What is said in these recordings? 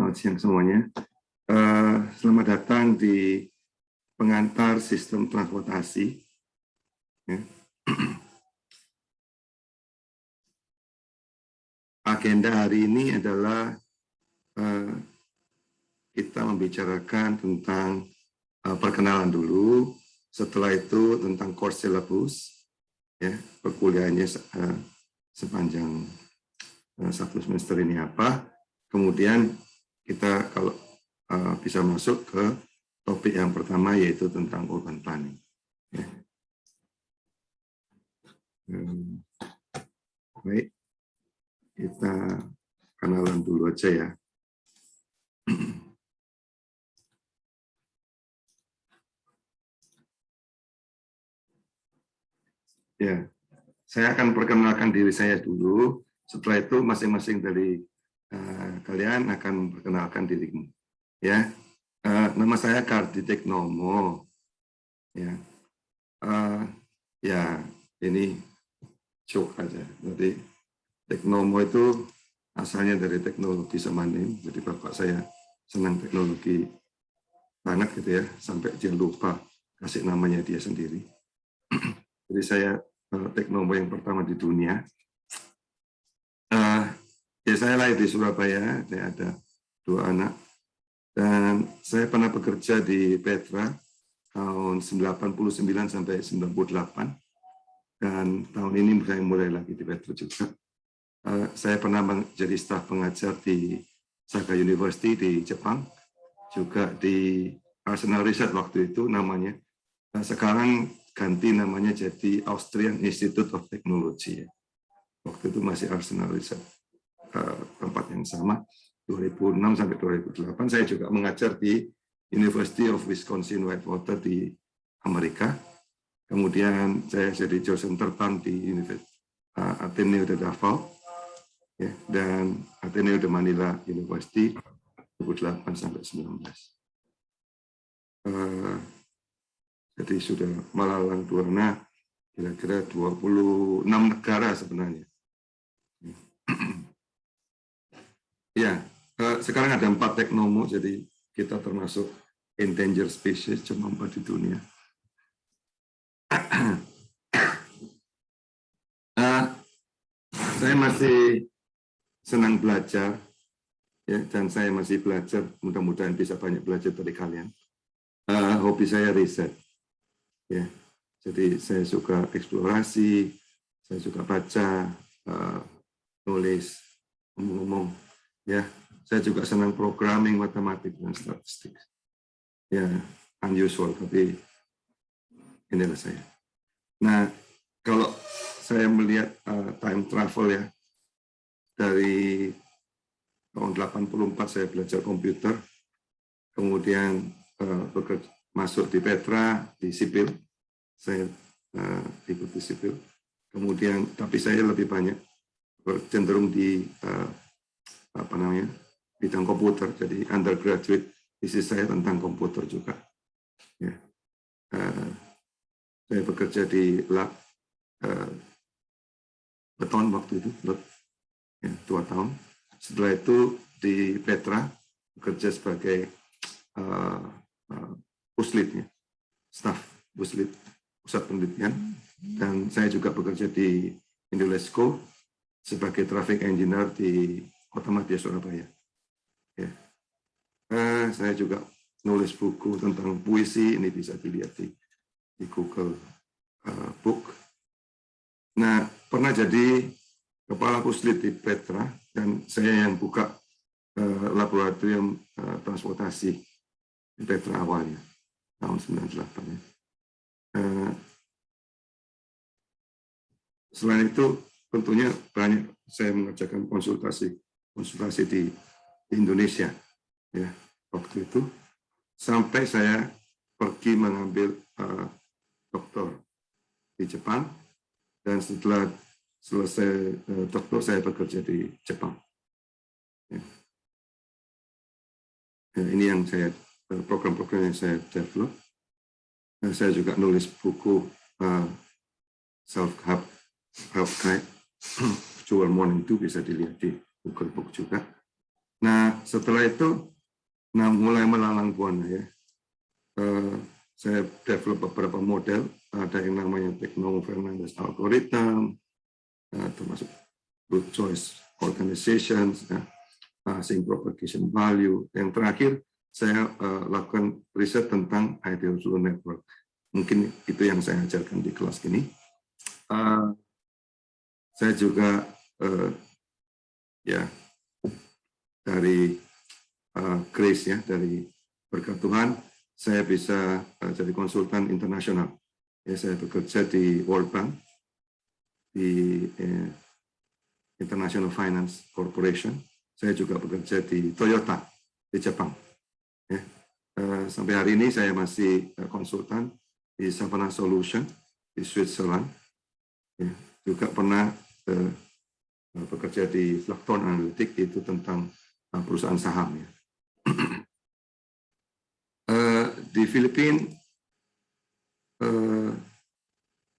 Selamat siang semuanya. Selamat datang di pengantar sistem transportasi. Agenda hari ini adalah kita membicarakan tentang perkenalan dulu, setelah itu tentang course syllabus, ya, perkuliahannya sepanjang satu semester ini apa, kemudian kita kalau bisa masuk ke topik yang pertama yaitu tentang urban planning. Ya. Baik, kita kenalan dulu aja ya. Ya, saya akan perkenalkan diri saya dulu. Setelah itu masing-masing dari kalian akan memperkenalkan dirimu. Ya, nama saya Karditek Nomo. Ya, ya ini joke aja. Jadi Teknomo itu asalnya dari teknologi Semanim. Jadi bapak saya senang teknologi banget gitu ya, sampai dia lupa kasih namanya dia sendiri. Jadi saya Teknomo yang pertama di dunia. Ya saya lahir di Surabaya, saya ada 2 anak, dan saya pernah bekerja di Petra tahun 89 sampai 98, dan tahun ini saya mulai lagi di Petra juga. Saya pernah menjadi staf pengajar di Saga University di Jepang, juga di Arsenal Research waktu itu namanya. Sekarang ganti namanya jadi Austrian Institute of Technology. Waktu itu masih Arsenal Research, tempat yang sama. 2006 sampai 2008 saya juga mengajar di University of Wisconsin Whitewater di Amerika. Kemudian saya jadi dosen tertam di Ateneo de Davao, ya, dan Ateneo de Manila University 2008 sampai 19. Jadi sudah melalang buana kira-kira 26 negara sebenarnya. Ya, sekarang ada 4 teknomo, jadi kita termasuk endangered species, cuma 4 di dunia. Saya masih senang belajar, ya, dan saya masih belajar. Mudah-mudahan bisa banyak belajar dari kalian. Hobi saya riset, ya. Jadi saya suka eksplorasi, saya suka baca, nulis, ngomong. Ya, saya juga senang programming, matematik, dan statistik. Ya, unusual, tapi inilah saya. Nah, kalau saya melihat time travel ya, dari tahun 84 saya belajar komputer, kemudian masuk di Petra, di sipil, saya ikut di sipil, kemudian tapi saya lebih banyak cenderung di bidang komputer, jadi undergraduate thesis saya tentang komputer juga. Ya. Saya bekerja di lab beton waktu itu, ya, 2 tahun. Setelah itu di Petra bekerja sebagai puslit, ya, staf puslit pusat penelitian, dan saya juga bekerja di Indolesco sebagai traffic engineer di Kota Madya Surabaya. Ya. Saya juga nulis buku tentang puisi, ini bisa dilihat di Google Book. Nah, pernah jadi kepala puslit di Petra, dan saya yang buka laboratorium transportasi di Petra awalnya, tahun 98. Ya. Selain itu, tentunya banyak saya mengerjakan konsultasi di Indonesia, ya, waktu itu, sampai saya pergi mengambil doktor di Jepang, dan setelah selesai doktor saya bekerja di Jepang. Ya. Ya, ini yang saya program-program yang saya develop. Dan saya juga nulis buku self-help guide, Virtual Morning itu bisa dilihat di Google Book juga. Nah, setelah itu, mulai melalang buana ya. Saya develop beberapa model, ada yang namanya Techno-Fernandez algorithm, termasuk root choice organizations, passing propagation value. Yang terakhir, saya lakukan riset tentang ideal flow network. Mungkin itu yang saya ajarkan di kelas ini. Saya juga ya dari grace ya, dari berkat Tuhan, saya bisa jadi konsultan internasional. Ya, saya bekerja di World Bank, di International Finance Corporation. Saya juga bekerja di Toyota di Jepang. Ya. Sampai hari ini saya masih konsultan di Savannah Solution di Switzerland. Ya. Juga pernah bekerja di Blackthorn Analytics, itu tentang perusahaan saham. Ya. Di Filipina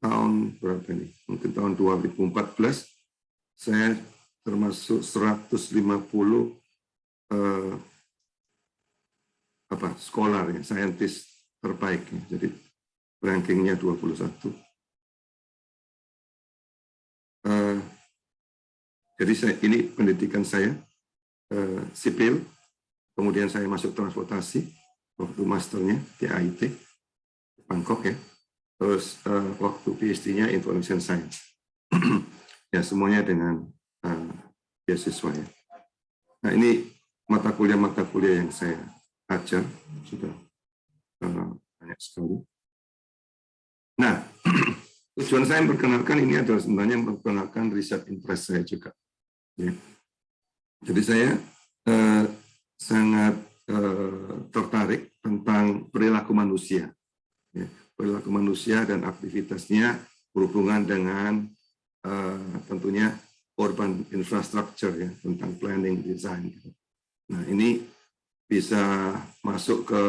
tahun berapa ini? Mungkin tahun 2014 saya termasuk 150 scholar ya, saintis terbaik ya. Jadi rankingnya 21. Jadi ini pendidikan saya sipil, kemudian saya masuk transportasi waktu masternya di AIT Bangkok ya. Terus waktu PhD-nya Information Science. Ya, semuanya dengan beasiswa ya. Nah, ini mata kuliah yang saya ajar, sudah banyak sekali. Nah, tujuan saya memperkenalkan ini adalah sebenarnya memperkenalkan riset interest saya juga. Ya. Jadi saya sangat tertarik tentang perilaku manusia. Ya. Perilaku manusia dan aktivitasnya berhubungan dengan tentunya urban infrastructure ya, tentang planning design. Nah, ini bisa masuk ke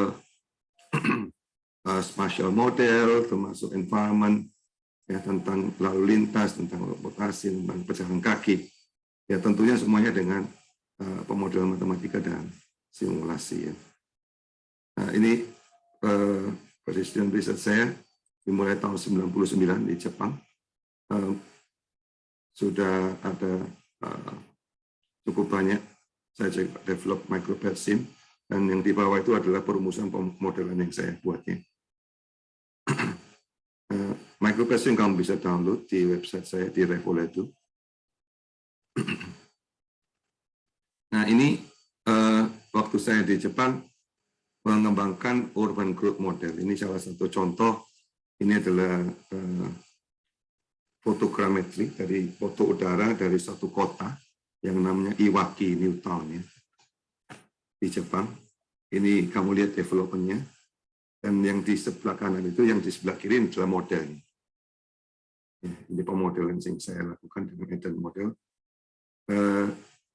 spatial model, termasuk environment ya, tentang lalu lintas, tentang transportasi, tentang pejalan kaki. Ya, tentunya semuanya dengan pemodelan matematika dan simulasi ya. Nah, ini presiden riset saya dimulai tahun 99 di Jepang. Sudah ada cukup banyak saya develop microPET-SIM, dan yang di bawah itu adalah perumusan pemodelan yang saya buatnya. microPET-SIM kamu bisa download di website saya di Revoledo. Nah, ini waktu saya di Jepang mengembangkan urban growth model. Ini salah satu contoh. Ini adalah fotogrametri dari foto udara dari satu kota yang namanya Iwaki, New Town ya, di Jepang. Ini kamu lihat development-nya, dan yang di sebelah kanan itu, yang di sebelah kiri adalah model. Ya, ini pemodelan yang saya lakukan dengan Eden model.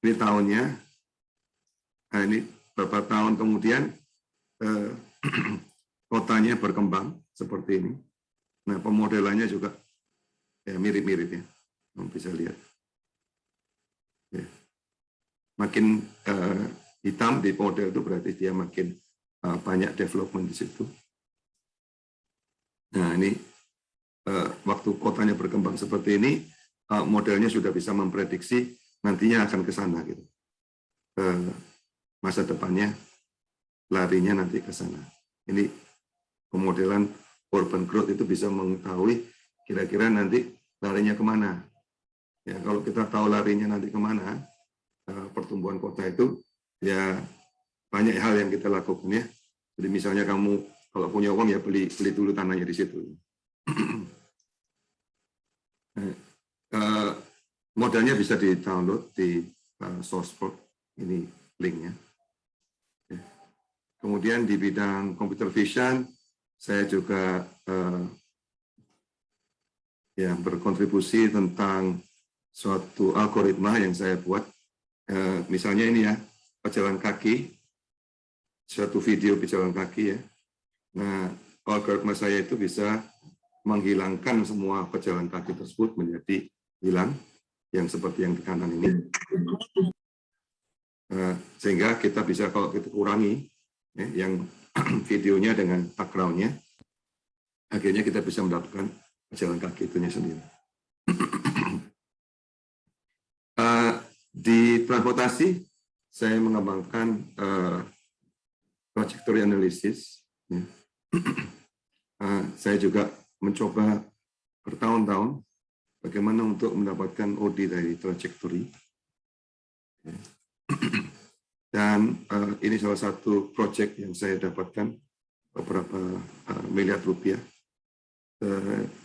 Ini tahunnya. Nah, ini beberapa tahun kemudian kotanya berkembang seperti ini. Nah, pemodelannya juga ya, mirip-mirip ya, kamu bisa lihat. Ya. Makin hitam di model itu berarti dia makin banyak development di situ. Nah, ini waktu kotanya berkembang seperti ini, modelnya sudah bisa memprediksi nantinya akan ke sana gitu. Masa depannya larinya nanti ke sana. Ini pemodelan urban growth itu bisa mengetahui kira-kira nanti larinya kemana. Ya, kalau kita tahu larinya nanti kemana, pertumbuhan kota itu, ya banyak hal yang kita lakukan ya. Jadi misalnya kamu kalau punya uang ya beli dulu tanahnya di situ. Modelnya bisa di-download di SourceForge, ini linknya. Kemudian di bidang computer vision, saya juga ya berkontribusi tentang suatu algoritma yang saya buat. Misalnya ini ya, pejalan kaki, suatu video pejalan kaki ya. Nah, algoritma saya itu bisa menghilangkan semua pejalan kaki tersebut menjadi hilang, yang seperti yang di kanan ini. Sehingga kita bisa, kalau kita kurangi ya, yang videonya dengan background-nya, akhirnya kita bisa mendapatkan pejalan kaki itunya sendiri. Di transportasi, saya mengembangkan trajectory analysis. Ya. Saya juga mencoba bertahun-tahun bagaimana untuk mendapatkan OD dari trajectory. Dan ini salah satu proyek yang saya dapatkan beberapa miliar rupiah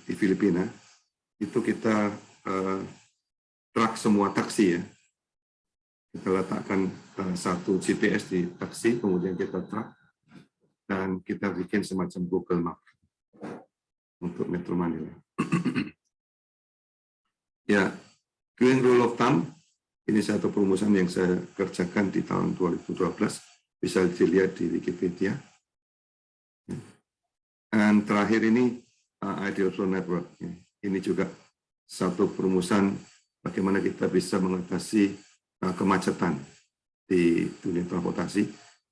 di Filipina. Itu kita track semua taksi ya. Kita letakkan satu GPS di taksi, kemudian kita track dan kita bikin semacam Google Map untuk Metro Manila. Ya, Green Rule of Thumb, ini satu perumusan yang saya kerjakan di tahun 2012, bisa dilihat di Wikipedia. Dan terakhir ini Ideal Flow Network. Ini juga satu perumusan bagaimana kita bisa mengatasi kemacetan di dunia transportasi.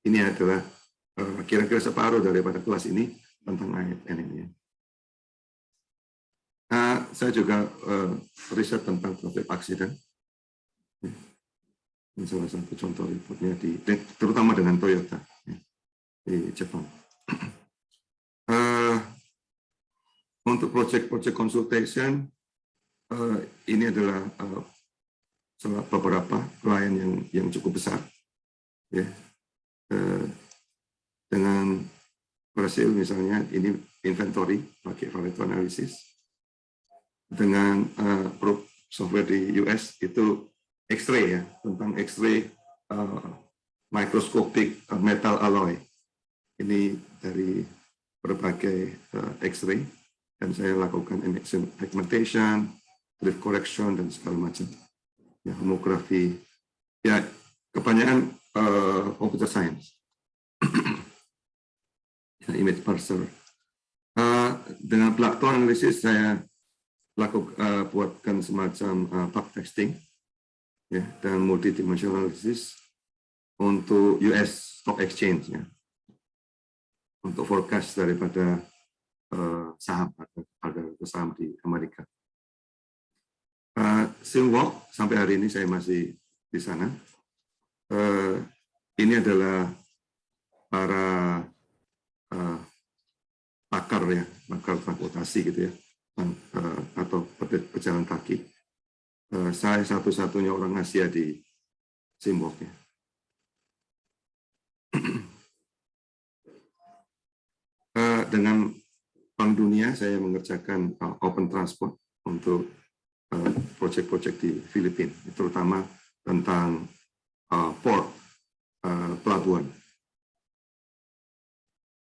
Ini adalah kira-kira separuh daripada kelas ini tentang AFN ini. Saya juga riset tentang traffic accident. Ini salah satu contoh reportnya terutama dengan Toyota di Jepang. Untuk project consultation, ini adalah beberapa klien yang cukup besar, ya. Dengan Brasil misalnya, ini inventory pakai Pareto analysis. Dengan software di US itu X-ray ya, tentang X-ray microscopic metal alloy. Ini dari berbagai X-ray, dan saya lakukan emission segmentation, drift correction, dan segala macam. Ya, homografi, ya kebanyakan computer science, ya, image parser. Dengan platform analisis saya buatkan semacam bug testing, ya, dan multidimensional analysis untuk US Stock Exchange, ya, untuk forecast daripada saham ada saham di Amerika. Simwalk sampai hari ini saya masih di sana. Ini adalah para pakar ya, pakar transportasi gitu ya, atau pejalan kaki. Saya satu-satunya orang Asia di Simwalk ya. Dengan Bank Dunia saya mengerjakan open transport untuk proyek-proyek di Filipina, terutama tentang port, pelabuhan.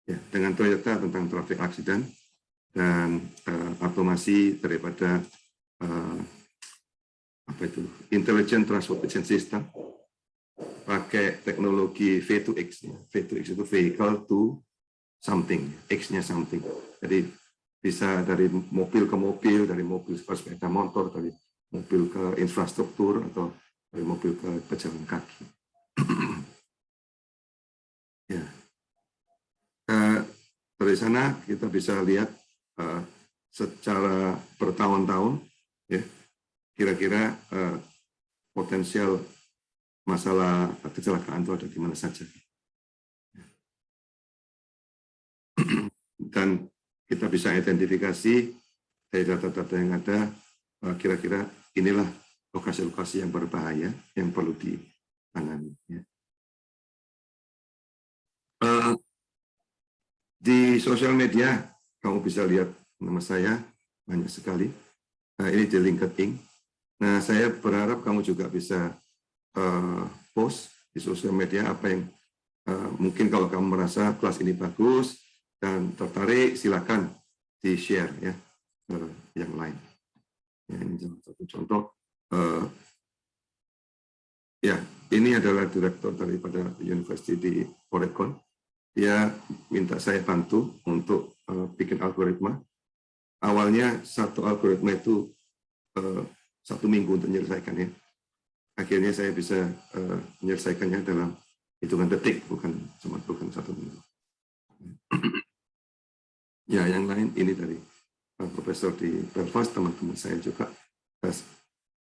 Ya, dengan Toyota tentang traffic accident dan automasi daripada intelligent transportation system pakai teknologi V2X. V2X itu vehicle to something, X-nya something. Jadi bisa dari mobil ke mobil, dari mobil ke sepeda motor, dari mobil ke infrastruktur, atau dari mobil ke pejalan kaki. Ya. Dari sana kita bisa lihat secara bertahun-tahun, ya, kira-kira potensial masalah kecelakaan itu ada di mana saja. Dan kita bisa identifikasi dari data-data yang ada, kira-kira inilah lokasi-lokasi yang berbahaya yang perlu ditangani. Ya. Di sosial media, kamu bisa lihat nama saya, banyak sekali. Ini di LinkedIn. Nah, saya berharap kamu juga bisa post di sosial media apa yang mungkin kalau kamu merasa kelas ini bagus dan tertarik, silakan di-share ya yang lain. Ya, ini satu contoh. Ya, ini adalah direktur daripada University di Oregon. Dia minta saya bantu untuk bikin algoritma. Awalnya satu algoritma itu 1 minggu untuk menyelesaikannya. Akhirnya saya bisa menyelesaikannya dalam hitungan detik, bukan 1 minggu. Ya, yang lain ini dari profesor di Belfast, teman-teman saya juga.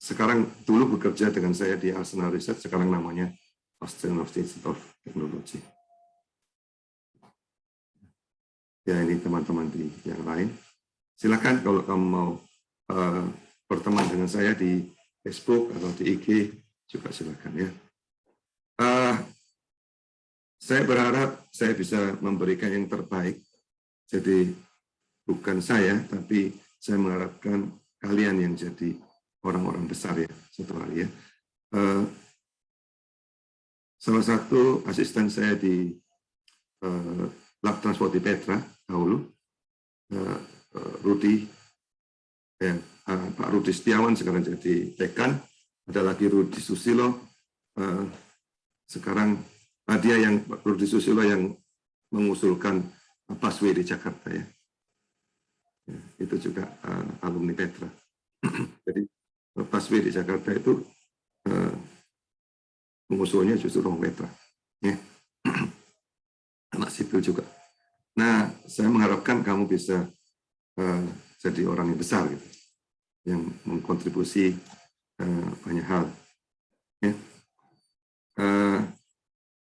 Sekarang dulu bekerja dengan saya di Arsenal Research, sekarang namanya Australian Institute of Technology. Ya, ini teman-teman di yang lain. Silakan kalau kamu mau berteman dengan saya di Facebook atau di IG juga silakan ya. Saya berharap saya bisa memberikan yang terbaik. Jadi bukan saya, tapi saya mengharapkan kalian yang jadi orang-orang besar ya suatu hari ya. Salah satu asisten saya di Lab Transport di Petra dahulu, Rudi, Pak Rudi Setiawan sekarang jadi dekan, ada lagi Rudi Susilo, sekarang dia yang Rudi Susilo yang mengusulkan busway di Jakarta ya. Itu juga alumni Petra. Jadi busway di Jakarta itu pengusulnya justru orang Petra. Ya. Anak sipil juga. Nah, saya mengharapkan kamu bisa jadi orang yang besar gitu, yang mengkontribusi banyak hal. Ya.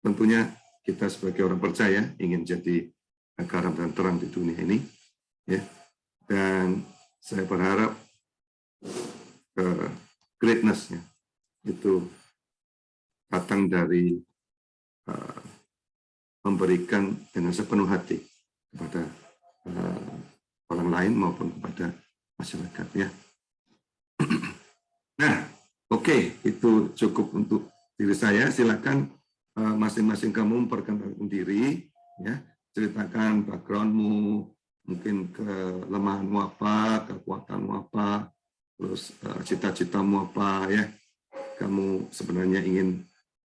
Tentunya kita sebagai orang percaya ingin jadi garam dan terang di dunia ini, ya. Dan saya berharap greatness-nya itu datang dari memberikan dengan sepenuh hati kepada orang lain maupun kepada masyarakat ya. Nah, oke, itu cukup untuk diri saya. Silakan masing-masing kamu memperkenalkan diri, ya, ceritakan backgroundmu, mungkin kelemahanmu apa, kekuatanmu apa, terus cita-citamu apa ya. Kamu sebenarnya ingin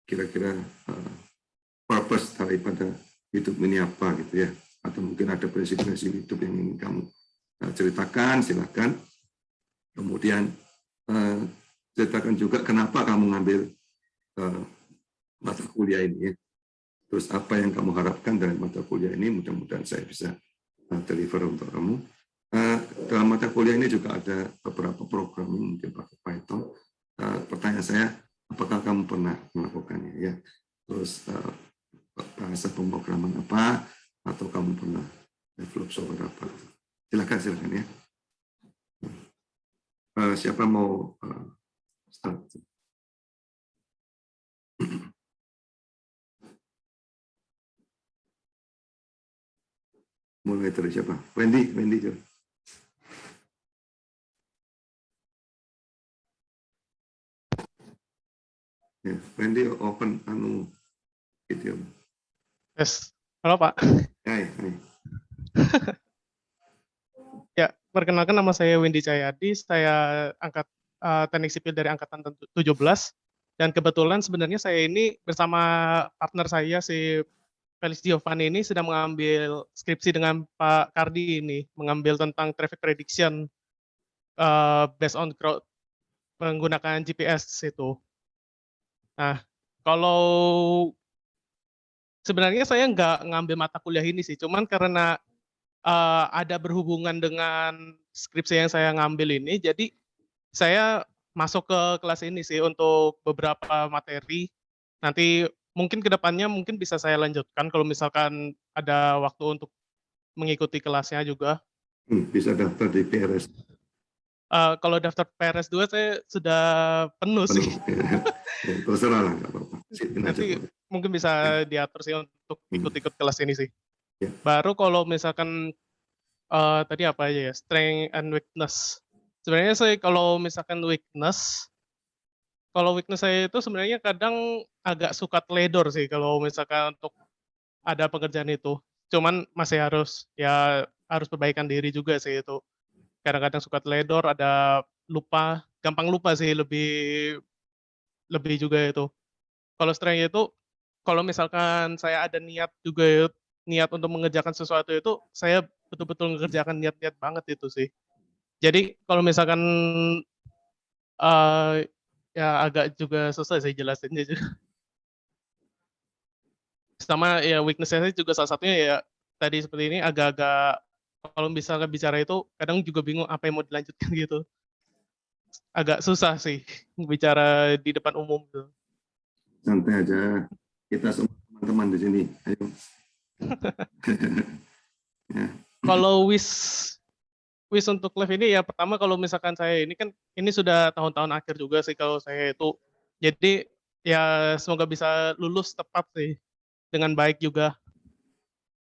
kira-kira purpose daripada hidup ini apa gitu ya, atau mungkin ada prinsip-prinsip hidup yang ingin kamu ceritakan, silakan. Kemudian ceritakan juga kenapa kamu ngambil mata kuliah ini ya. Terus apa yang kamu harapkan dari mata kuliah ini, mudah-mudahan saya bisa deliver untuk kamu. Dalam mata kuliah ini juga ada beberapa program mungkin pakai Python. Pertanyaan saya, apakah kamu pernah melakukannya ya? Terus bahasa pemrograman apa, atau kamu pernah develop software apa? Silakan ya. Siapa mau start? Mulai dari siapa? Wendy juga. Ya, Wendy open video. Yes. Halo Pak. Hai. Ya, perkenalkan nama saya Wendy Cahyadi, saya teknik sipil dari Angkatan 17, dan kebetulan sebenarnya saya ini bersama partner saya, si Felix Giovanni ini sedang mengambil skripsi dengan Pak Kardi ini, mengambil tentang traffic prediction based on crowd, menggunakan GPS itu. Nah, kalau sebenarnya saya nggak ngambil mata kuliah ini sih, cuman karena ada berhubungan dengan skripsi yang saya ngambil ini, jadi saya masuk ke kelas ini sih untuk beberapa materi. Nanti mungkin kedepannya mungkin bisa saya lanjutkan kalau misalkan ada waktu untuk mengikuti kelasnya juga. Bisa daftar di PRS. Kalau daftar PRS 2 saya sudah penuh sih. Ya, terserah lah, nggak apa-apa. Nanti mungkin bisa diatur sih untuk ikut-ikut kelas ini sih. Ya. Baru kalau misalkan tadi apa aja ya, strength and weakness. Sebenarnya saya kalau misalkan weakness saya itu sebenarnya kadang agak suka teledor sih kalau misalkan untuk ada pekerjaan itu. Cuman masih harus perbaikan diri juga sih itu. Kadang-kadang suka teledor, ada gampang lupa sih lebih juga itu. Kalau strength itu, kalau misalkan saya ada niat untuk mengerjakan sesuatu itu, saya betul-betul mengerjakan niat-niat banget itu sih. Jadi kalau misalkan ya agak juga susah sih jelasinnya juga. Sama ya weakness-nya juga salah satunya ya tadi seperti ini agak-agak kalau misalnya bicara itu kadang juga bingung apa yang mau dilanjutkan gitu. Agak susah sih bicara di depan umum tuh. Santai aja. Kita semua teman-teman di sini. Ayo. Ya. Kalau wish untuk live ini ya pertama kalau misalkan saya ini kan ini sudah tahun-tahun akhir juga sih kalau saya itu. Jadi ya semoga bisa lulus tepat sih dengan baik juga.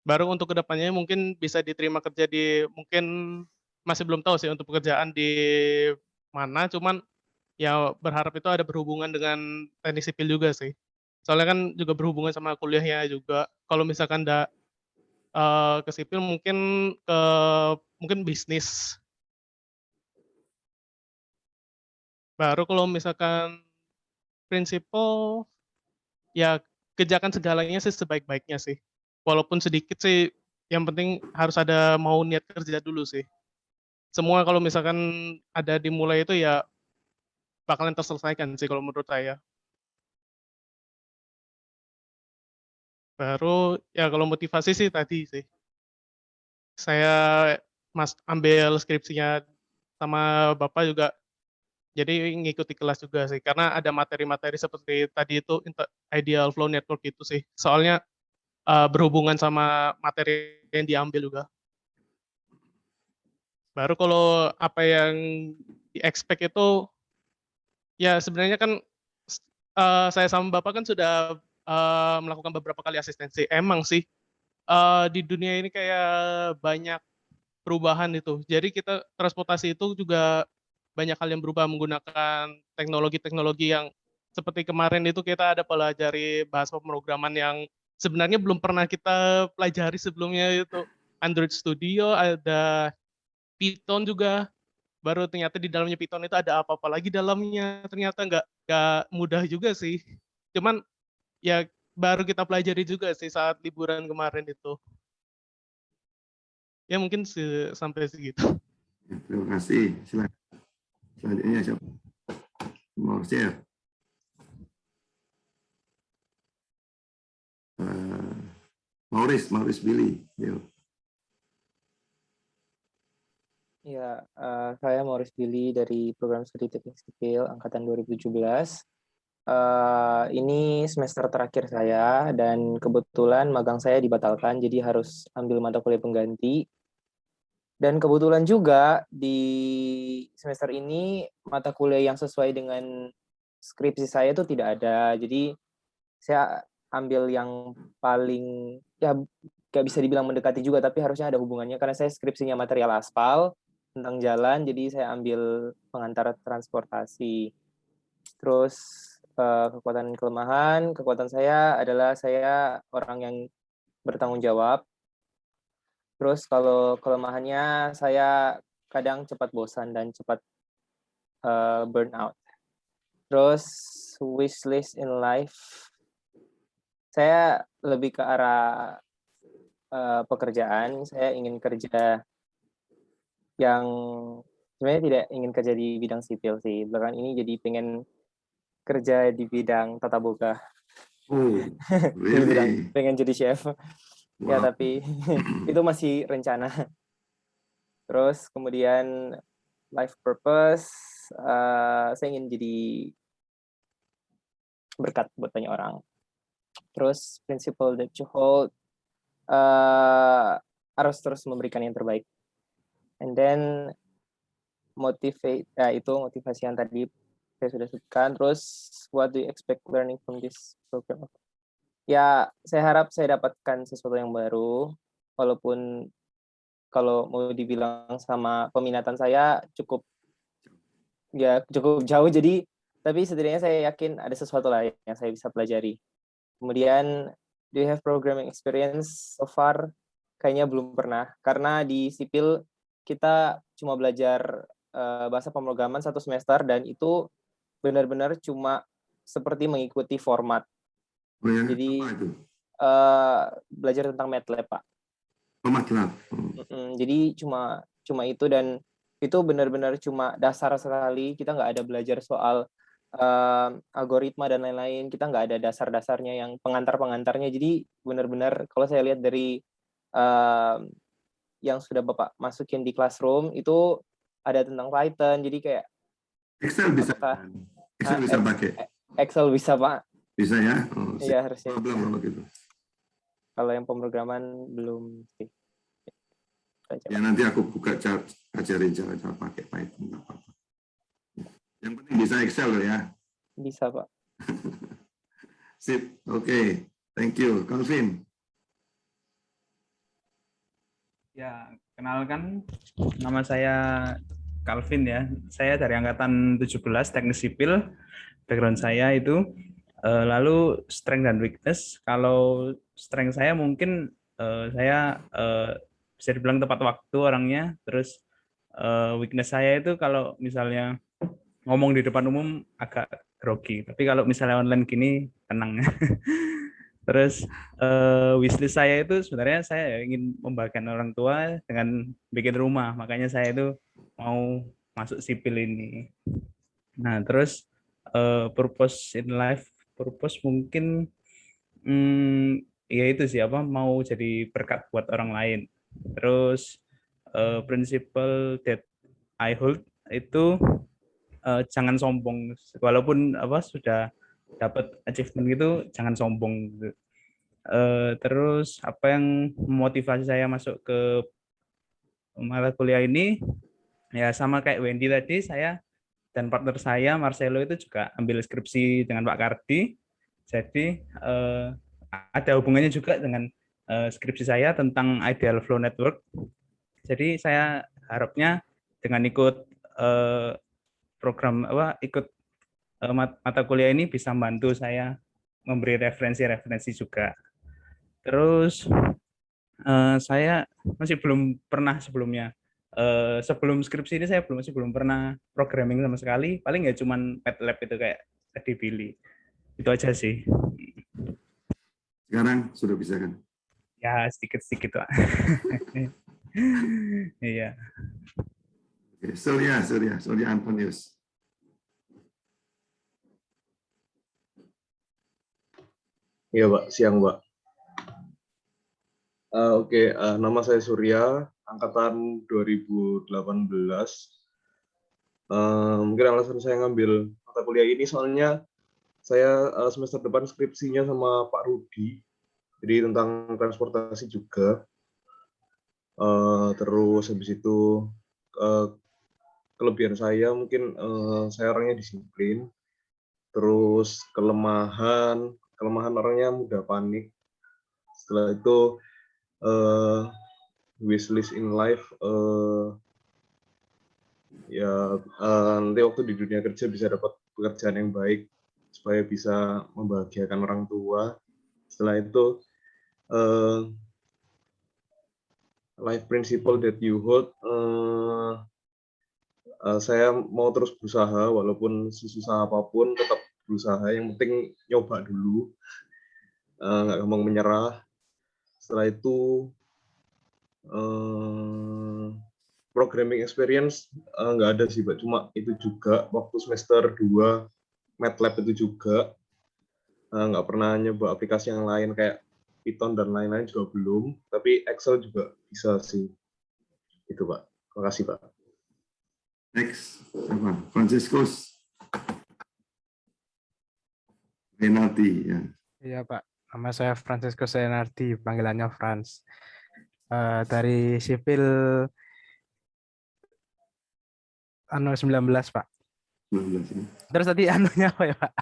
Baru untuk kedepannya mungkin bisa diterima kerja di mungkin masih belum tahu sih untuk pekerjaan di mana, cuman ya berharap itu ada berhubungan dengan teknik sipil juga sih. Soalnya kan juga berhubungan sama kuliahnya juga. Kalau misalkan ke sipil ke mungkin bisnis. Baru kalau misalkan prinsipal, ya kerjakan segalanya sih sebaik-baiknya sih. Walaupun sedikit sih, yang penting harus ada mau niat kerja dulu sih. Semua kalau misalkan ada dimulai itu ya bakalan terselesaikan sih kalau menurut saya. Baru ya kalau motivasi sih tadi sih. Saya ambil skripsinya sama Bapak juga jadi ngikuti kelas juga sih karena ada materi-materi seperti tadi itu ideal flow network itu sih. Soalnya berhubungan sama materi yang diambil juga. Baru kalau apa yang di-expect itu ya sebenarnya kan saya sama Bapak kan sudah melakukan beberapa kali asistensi. Emang sih di dunia ini kayak banyak perubahan itu. Jadi kita transportasi itu juga banyak hal yang berubah menggunakan teknologi-teknologi yang seperti kemarin itu kita ada pelajari bahasa pemrograman yang sebenarnya belum pernah kita pelajari sebelumnya itu Android Studio, ada Python juga. Baru ternyata di dalamnya Python itu ada apa-apa lagi dalamnya. Ternyata nggak mudah juga sih. Cuman ya baru kita pelajari juga sih saat liburan kemarin itu. Ya mungkin sampai segitu. Ya, terima kasih. Silakan. Selanjutnya siapa? Mau share? Maurice Billy. Yuk. Ya, saya Maurice Billy dari Program Studi Teknik Sipil Angkatan 2017. Ini semester terakhir saya dan kebetulan magang saya dibatalkan, jadi harus ambil mata kuliah pengganti. Dan kebetulan juga di semester ini mata kuliah yang sesuai dengan skripsi saya itu tidak ada. Jadi saya ambil yang paling, ya gak bisa dibilang mendekati juga, tapi harusnya ada hubungannya karena saya skripsinya material aspal tentang jalan, jadi saya ambil pengantar transportasi. Terus kekuatan saya adalah saya orang yang bertanggung jawab. Terus kalau kelemahannya saya kadang cepat bosan dan cepat burnout. Terus wishlist in life, saya lebih ke arah pekerjaan. Saya ingin kerja yang sebenarnya tidak ingin kerja di bidang sipil sih. Belakangan ini jadi pengen kerja di bidang tata boga. Oh, really? Pengen jadi chef. Wow. Ya, tapi itu masih rencana. Terus kemudian life purpose, saya ingin jadi berkat buat banyak orang. Terus principle that you hold, harus terus memberikan yang terbaik. And then motivate, itu motivasi yang tadi saya sudah sebutkan. Terus what do you expect learning from this program? Ya, saya harap saya dapatkan sesuatu yang baru, walaupun kalau mau dibilang sama peminatan saya cukup jauh, jadi tapi setidaknya saya yakin ada sesuatu lah yang saya bisa pelajari. Kemudian, do you have programming experience so far? Kayaknya belum pernah, karena di sipil kita cuma belajar bahasa pemrograman 1 semester dan itu benar-benar cuma seperti mengikuti format. Oh ya? Jadi apa itu? belajar tentang MATLAB, Pak. Oh, MATLAB. Jadi cuma itu, dan itu benar-benar cuma dasar sekali. Kita nggak ada belajar soal algoritma dan lain-lain. Kita nggak ada dasar-dasarnya yang pengantar-pengantarnya. Jadi benar-benar kalau saya lihat dari yang sudah Bapak masukin di Classroom itu ada tentang Python. Jadi kayak Excel bisa apakah kan? Excel bisa pakai. Excel bisa Pak? Bisa ya? Oh, Iya harusnya. problem kalau begitu. Kalau yang pemrograman belum sih. Ya nanti aku buka ajarin cara pakai Python, nggak apa-apa. Yang penting bisa Excel loh ya. Bisa Pak. Sip, oke. Thank you. Calvin. Ya, kenalkan nama saya Calvin ya. Saya dari angkatan 17 Teknik Sipil. Background saya itu lalu strength dan weakness. Kalau strength saya mungkin saya bisa dibilang tepat waktu orangnya. Terus weakness saya itu kalau misalnya ngomong di depan umum agak grogi. Tapi kalau misalnya online gini tenang. Terus wishlist saya itu sebenarnya saya ingin membahagiakan orang tua dengan bikin rumah. Makanya saya itu mau masuk sipil ini. Nah, terus purpose in life, purpose mungkin ya itu sih apa mau jadi berkat buat orang lain. Terus principle that I hold itu jangan sombong, walaupun apa sudah dapat achievement gitu jangan sombong gitu. Terus apa yang memotivasi saya masuk ke mata kuliah ini ya sama kayak Wendy tadi, saya dan partner saya Marcelo itu juga ambil skripsi dengan Pak Kardi, jadi ada hubungannya juga dengan skripsi saya tentang ideal flow network. Jadi saya harapnya dengan ikut program ikut mata kuliah ini bisa membantu saya memberi referensi-referensi juga. Terus saya masih belum pernah sebelumnya sebelum skripsi ini saya masih belum pernah programming sama sekali. Paling ya cuman MATLAB itu kayak tadi Billy. Itu aja sih. Sekarang sudah bisa kan? Ya sedikit-sedikit lah. Iya. Oke, Surya Antonius. Iya, Pak. Siang, Pak. Oke, nama saya Surya, angkatan 2018. Mungkin alasan saya ngambil mata kuliah ini soalnya saya semester depan skripsinya sama Pak Rudi, jadi tentang transportasi juga. Terus habis itu kelebihan saya mungkin saya orangnya disiplin. Terus kelemahan orangnya mudah panik. Setelah itu wishlist in life ya nanti waktu di dunia kerja bisa dapat pekerjaan yang baik supaya bisa membahagiakan orang tua. Setelah itu life principle that you hold, saya mau terus berusaha walaupun sesusah apapun tetap berusaha, yang penting nyoba dulu, nggak gampang menyerah. Setelah itu programming experience nggak ada sih, Pak. Cuma itu juga waktu semester 2 MATLAB itu juga, nggak pernah nyoba aplikasi yang lain kayak Python dan lain-lain juga belum. Tapi Excel juga bisa sih. Itu, Pak. Terima kasih, Pak. Next, Franciscus Renaldi. Ya. Iya Pak, nama saya Francisco Senardi, panggilannya Franz. Dari sipil 19 Pak. 19 ya. Terus tadi anunya apa ya Pak?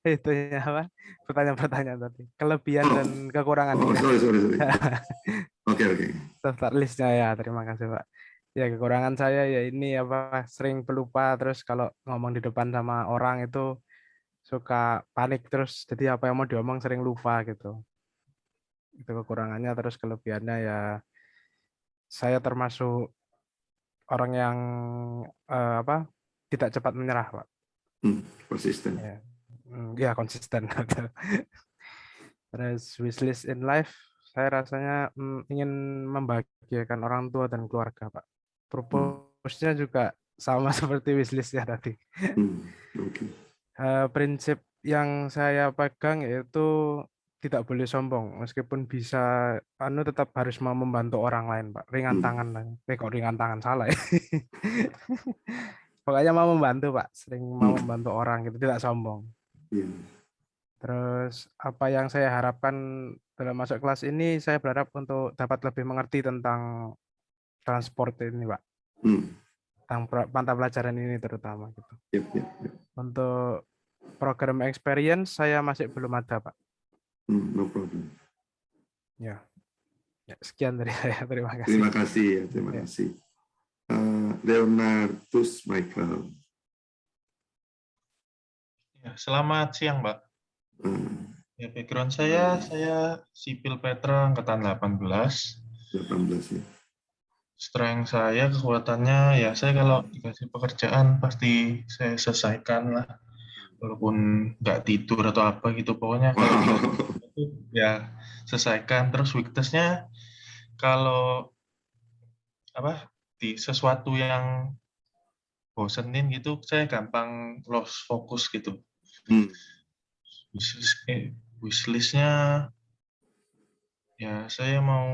Itunya apa? Pertanyaan-pertanyaan tadi. Kelebihan dan kekurangan. Sorry. Oke. Daftar listnya ya, terima kasih Pak. Ya kekurangan saya ya ini apa sering pelupa, terus kalau ngomong di depan sama orang itu suka panik, terus jadi apa yang mau diomong sering lupa gitu. Itu kekurangannya. Terus kelebihannya ya saya termasuk orang yang tidak cepat menyerah Pak. Konsisten. Ya konsisten. Terus wishlist in life saya rasanya ingin membahagiakan orang tua dan keluarga Pak. Purpose-nya juga sama seperti wishlist-nya tadi. Okay. Prinsip yang saya pegang yaitu tidak boleh sombong, meskipun bisa tetap harus mau membantu orang lain, Pak. Ringan tangan lah. Kok ringan tangan salah ya. Pokoknya mau membantu, Pak. Sering mau membantu orang gitu, tidak sombong. Iya. Terus apa yang saya harapkan dalam masuk kelas ini, saya berharap untuk dapat lebih mengerti tentang transport ini, Pak. Tentang mata pelajaran ini terutama gitu. Yep, yep, yep. Untuk program experience saya masih belum ada, Pak. No problem. Ya, sekian dari saya. Terima kasih. Terima kasih ya, terima kasih. Leonardus Michael. Ya, selamat siang, Mbak. Ya, background saya sipil Petra angkatan 18. 18 ya. Strength saya, kekuatannya, ya saya kalau dikasih pekerjaan pasti saya selesaikan lah. Walaupun nggak tidur atau apa gitu, pokoknya kalau itu ya selesaikan. Terus weakness-nya kalau di sesuatu yang bosenin gitu, saya gampang lost focus gitu. Wishlist-nya ya saya mau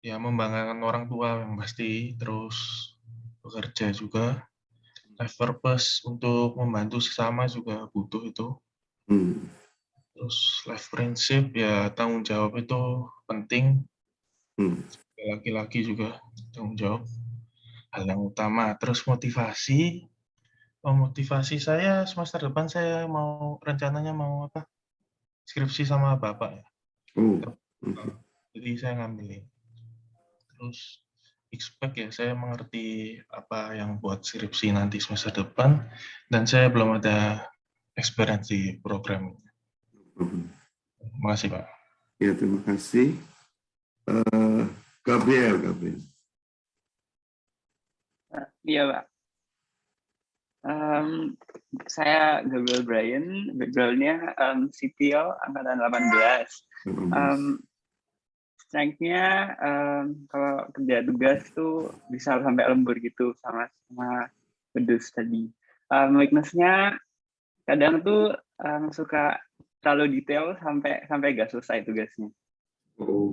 ya membanggakan orang tua yang pasti, terus bekerja juga, life purpose untuk membantu sesama juga butuh itu. Terus life principle ya tanggung jawab itu penting. Laki-laki juga tanggung jawab hal yang utama. Terus motivasi saya semester depan saya rencananya mau skripsi sama bapak ya. Jadi saya ngambilin. Terus expect ya saya mengerti apa yang buat skripsi nanti semester depan, dan saya belum ada experience di program ini. Terima kasih, Pak. Ya, terima kasih. Gabriel. Iya, Pak. Saya Gabriel Brian, background-nya sipil angkatan 18. Strength-nya kalau kerja tugas tuh bisa sampai lembur gitu sama pedus tadi. Weakness-nya kadang tuh suka terlalu detail sampai gak selesai tugasnya.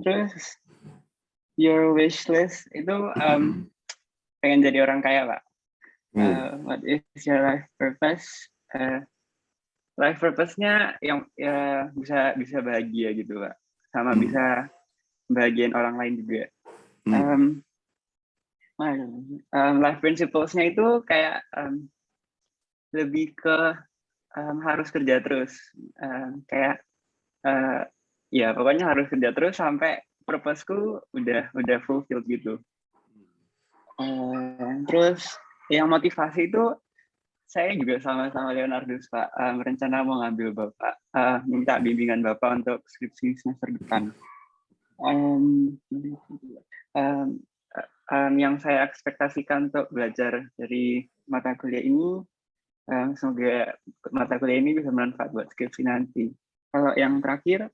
Terus your wish list itu pengen jadi orang kaya, Pak. What is your life purpose? Life purpose-nya yang ya bisa bahagia gitu, Pak. Sama bisa bahagian orang lain juga. Life principles-nya itu kayak lebih ke harus kerja terus. Ya pokoknya harus kerja terus sampai purpose-ku udah fulfilled gitu. Terus yang motivasi itu saya juga sama Leonardus, Pak. Rencana mau ngambil Bapak, minta bimbingan Bapak untuk skripsi semester depan. Yang saya ekspektasikan untuk belajar dari mata kuliah ini, semoga mata kuliah ini bisa bermanfaat buat skripsi nanti. Kalau yang terakhir,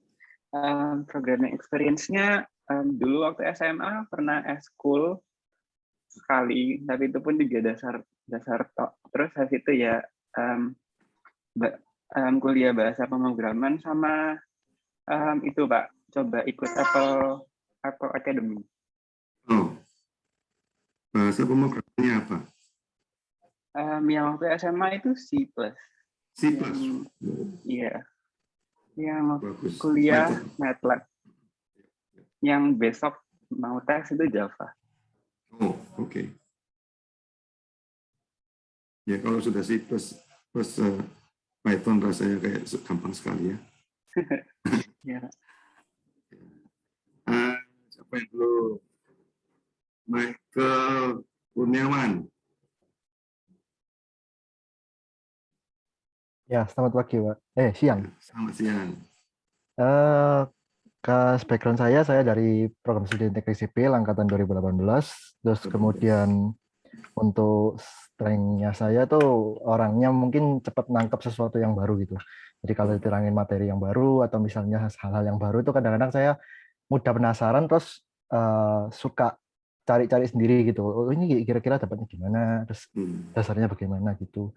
programming experience-nya dulu waktu SMA pernah eskul sekali, tapi itu pun juga dasar tok. Terus habis itu ya kuliah bahasa pemrograman sama itu, Pak, coba ikut Apple Academy. Bahasa pemrogramannya apa? Yang waktu SMA itu C++. C++. Iya. Yang kuliah MATLAB. Yang besok mau tes itu Java. Oke. Ya kalau sudah C++ Python rasanya kayak gampang sekali ya. Ya. Siapa yang dulu? Michael Kurniawan. Ya, selamat pagi, Pak. Siang. Selamat siang. Background saya dari program studi teknik sipil angkatan 2018. Terus kemudian untuk strength-nya saya tuh orangnya mungkin cepat nangkep sesuatu yang baru gitu. Jadi kalau diterangin materi yang baru atau misalnya hal-hal yang baru itu kadang-kadang saya mudah penasaran terus suka cari-cari sendiri gitu. Oh, ini kira-kira dapatnya gimana, terus dasarnya bagaimana gitu.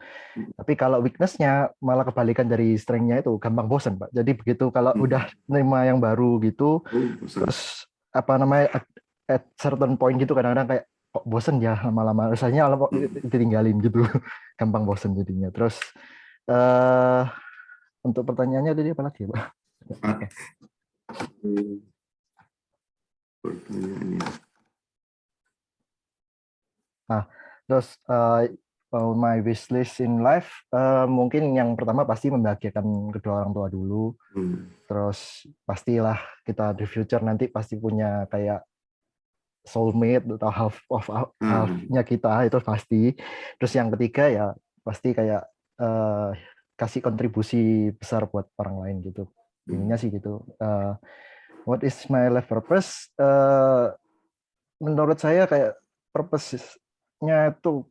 Tapi kalau weakness-nya malah kebalikan dari strength-nya itu gampang bosen, Pak. Jadi begitu kalau udah nerima yang baru gitu, terus apa namanya at certain point gitu kadang-kadang kayak kok bosen ya lama-lama, rasanya kok ditinggalin gitu. Gampang bosen jadinya. Terus untuk pertanyaannya tadi apa lagi, Pak? Pertanyaannya. Nah, terus my wish list in life mungkin yang pertama pasti membahagiakan kedua orang tua dulu. Terus pastilah kita di future nanti pasti punya kayak soulmate atau half-nya kita, itu pasti. Terus yang ketiga ya pasti kayak kasih kontribusi besar buat orang lain gitu. Ininya sih gitu. What is my life purpose? Menurut saya kayak purpose-nya itu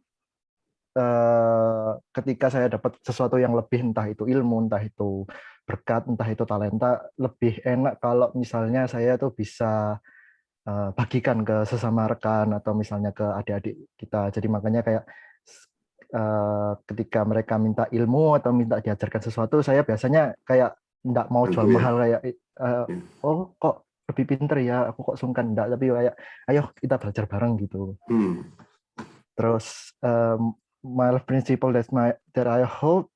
ketika saya dapat sesuatu yang lebih, entah itu ilmu, entah itu berkat, entah itu talenta, lebih enak kalau misalnya saya tuh bisa bagikan ke sesama rekan atau misalnya ke adik-adik kita. Jadi makanya kayak ketika mereka minta ilmu atau minta diajarkan sesuatu, saya biasanya kayak enggak mau jual mahal kayak oh kok lebih pinter ya, aku kok sungkan, enggak, tapi kayak ayo kita belajar bareng gitu. Terus my life principle that I hold,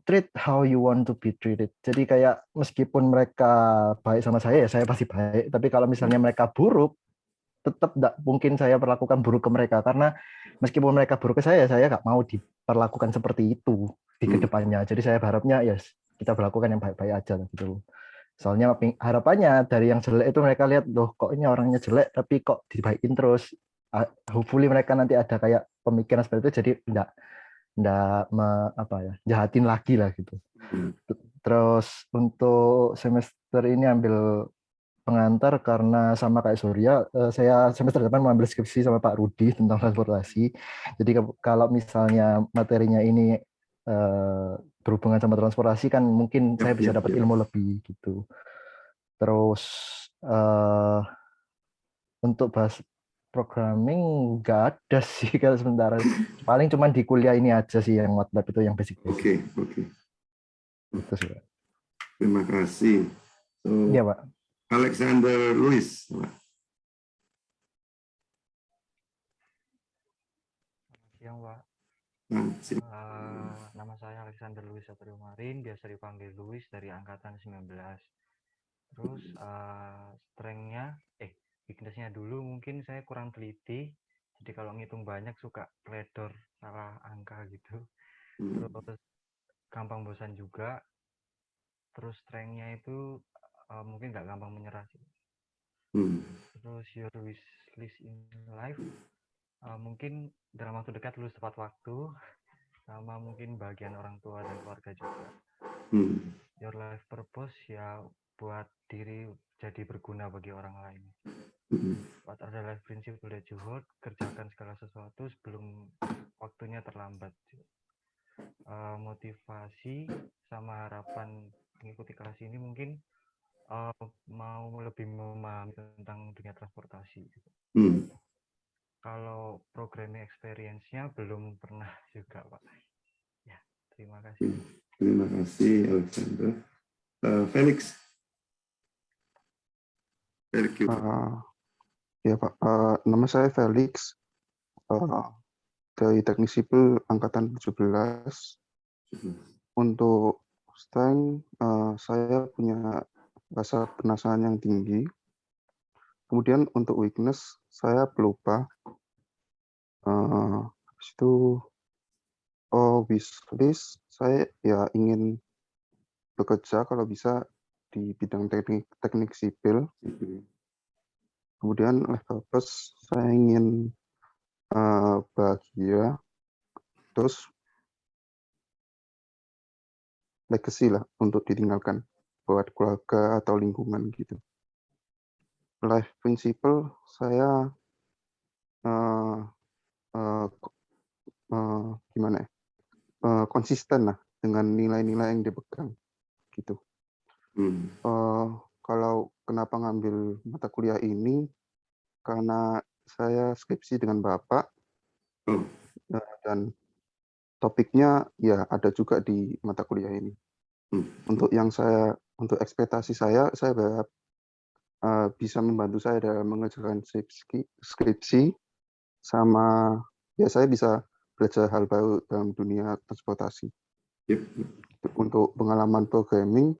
treat how you want to be treated. Jadi kayak meskipun mereka baik sama saya, ya saya pasti baik. Tapi kalau misalnya mereka buruk, tetap tidak mungkin saya perlakukan buruk ke mereka, karena meskipun mereka buruk ke saya nggak mau diperlakukan seperti itu di kedepannya. Jadi saya berharapnya ya kita berlakukan yang baik-baik aja gitu. Soalnya harapannya dari yang jelek itu mereka lihat, loh kok ini orangnya jelek tapi kok dibaikin terus. Hopefully mereka nanti ada kayak pemikiran seperti itu, jadi enggak jahatin lagi lah gitu. Terus untuk semester ini ambil pengantar karena sama kayak Surya, saya semester depan mau ambil skripsi sama Pak Rudi tentang transportasi. Jadi kalau misalnya materinya ini berhubungan sama transportasi kan mungkin saya bisa dapat ilmu lebih gitu. Terus untuk bahas programming nggak ada sih kalau sementara. Paling cuma di kuliah ini aja sih yang MATLAB itu yang basic-basic. Oke. Itu sih, Pak. Terima kasih. Iya, Pak. Alexander Luis, Pak. Siang, Pak. Nama saya Alexander Luis Satrio Marin, biasa dipanggil Luis, dari angkatan 19. Terus strength-nya, weakness-nya dulu mungkin saya kurang teliti, jadi kalau ngitung banyak suka teledor, salah angka gitu. Terus gampang bosan juga. Terus strength-nya itu mungkin nggak gampang menyerah sih. Terus your wish list in life, mungkin dalam waktu dekat lulus tepat waktu, sama mungkin bagian orang tua dan keluarga juga. Your life purpose ya buat diri jadi berguna bagi orang lain. What are the life principle that you hold? Kerjakan segala sesuatu sebelum waktunya terlambat. Motivasi sama harapan mengikuti kelas ini mungkin mau lebih memahami tentang dunia transportasi. Kalau programming experience-nya belum pernah juga, Pak. Ya, terima kasih. Terima kasih, Alexander. Felix. Ya, Pak. Nama saya Felix. Dari Teknik Sipil Angkatan 17. Untuk strength, saya punya rasa penasaran yang tinggi. Kemudian untuk weakness, saya pelupa. Habis itu, wish list, saya ya ingin bekerja kalau bisa di bidang teknik sipil. Kemudian life purpose, saya ingin bahagia. Terus legacy lah untuk ditinggalkan buat keluarga atau lingkungan gitu. Life principle, saya gimana ya? Konsisten lah dengan nilai-nilai yang dipegang gitu. Kalau kenapa ngambil mata kuliah ini, karena saya skripsi dengan Bapak. Oh. Dan topiknya ya ada juga di mata kuliah ini. Untuk ekspektasi saya berharap bisa membantu saya dalam mengerjakan skripsi, sama ya saya bisa belajar hal baru dalam dunia transportasi. Untuk pengalaman programming,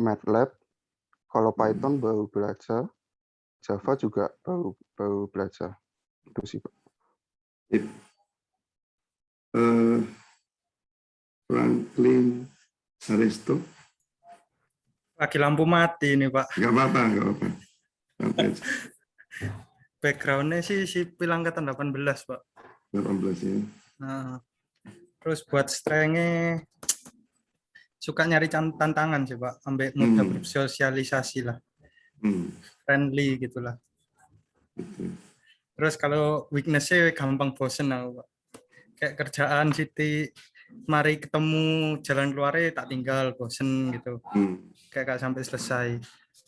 MATLAB, kalau Python baru belajar, Java juga baru belajar. Itu sih, Pak. Franklin Aristo. Lagi lampu mati nih, Pak. Nggak apa-apa, nggak apa-apa. Background-nya sih sipil angkatan 18, Pak. 18 ya. Nah, terus buat strength-nya suka nyari tantangan sih, Pak. Sampai mudah bersosialisasi lah. Friendly gitulah. Terus kalau weakness-nya gampang bosen aku, Pak. Kayak kerjaan Siti, mari ketemu jalan keluarnya tak tinggal, bosen gitu. Kayak sampai selesai.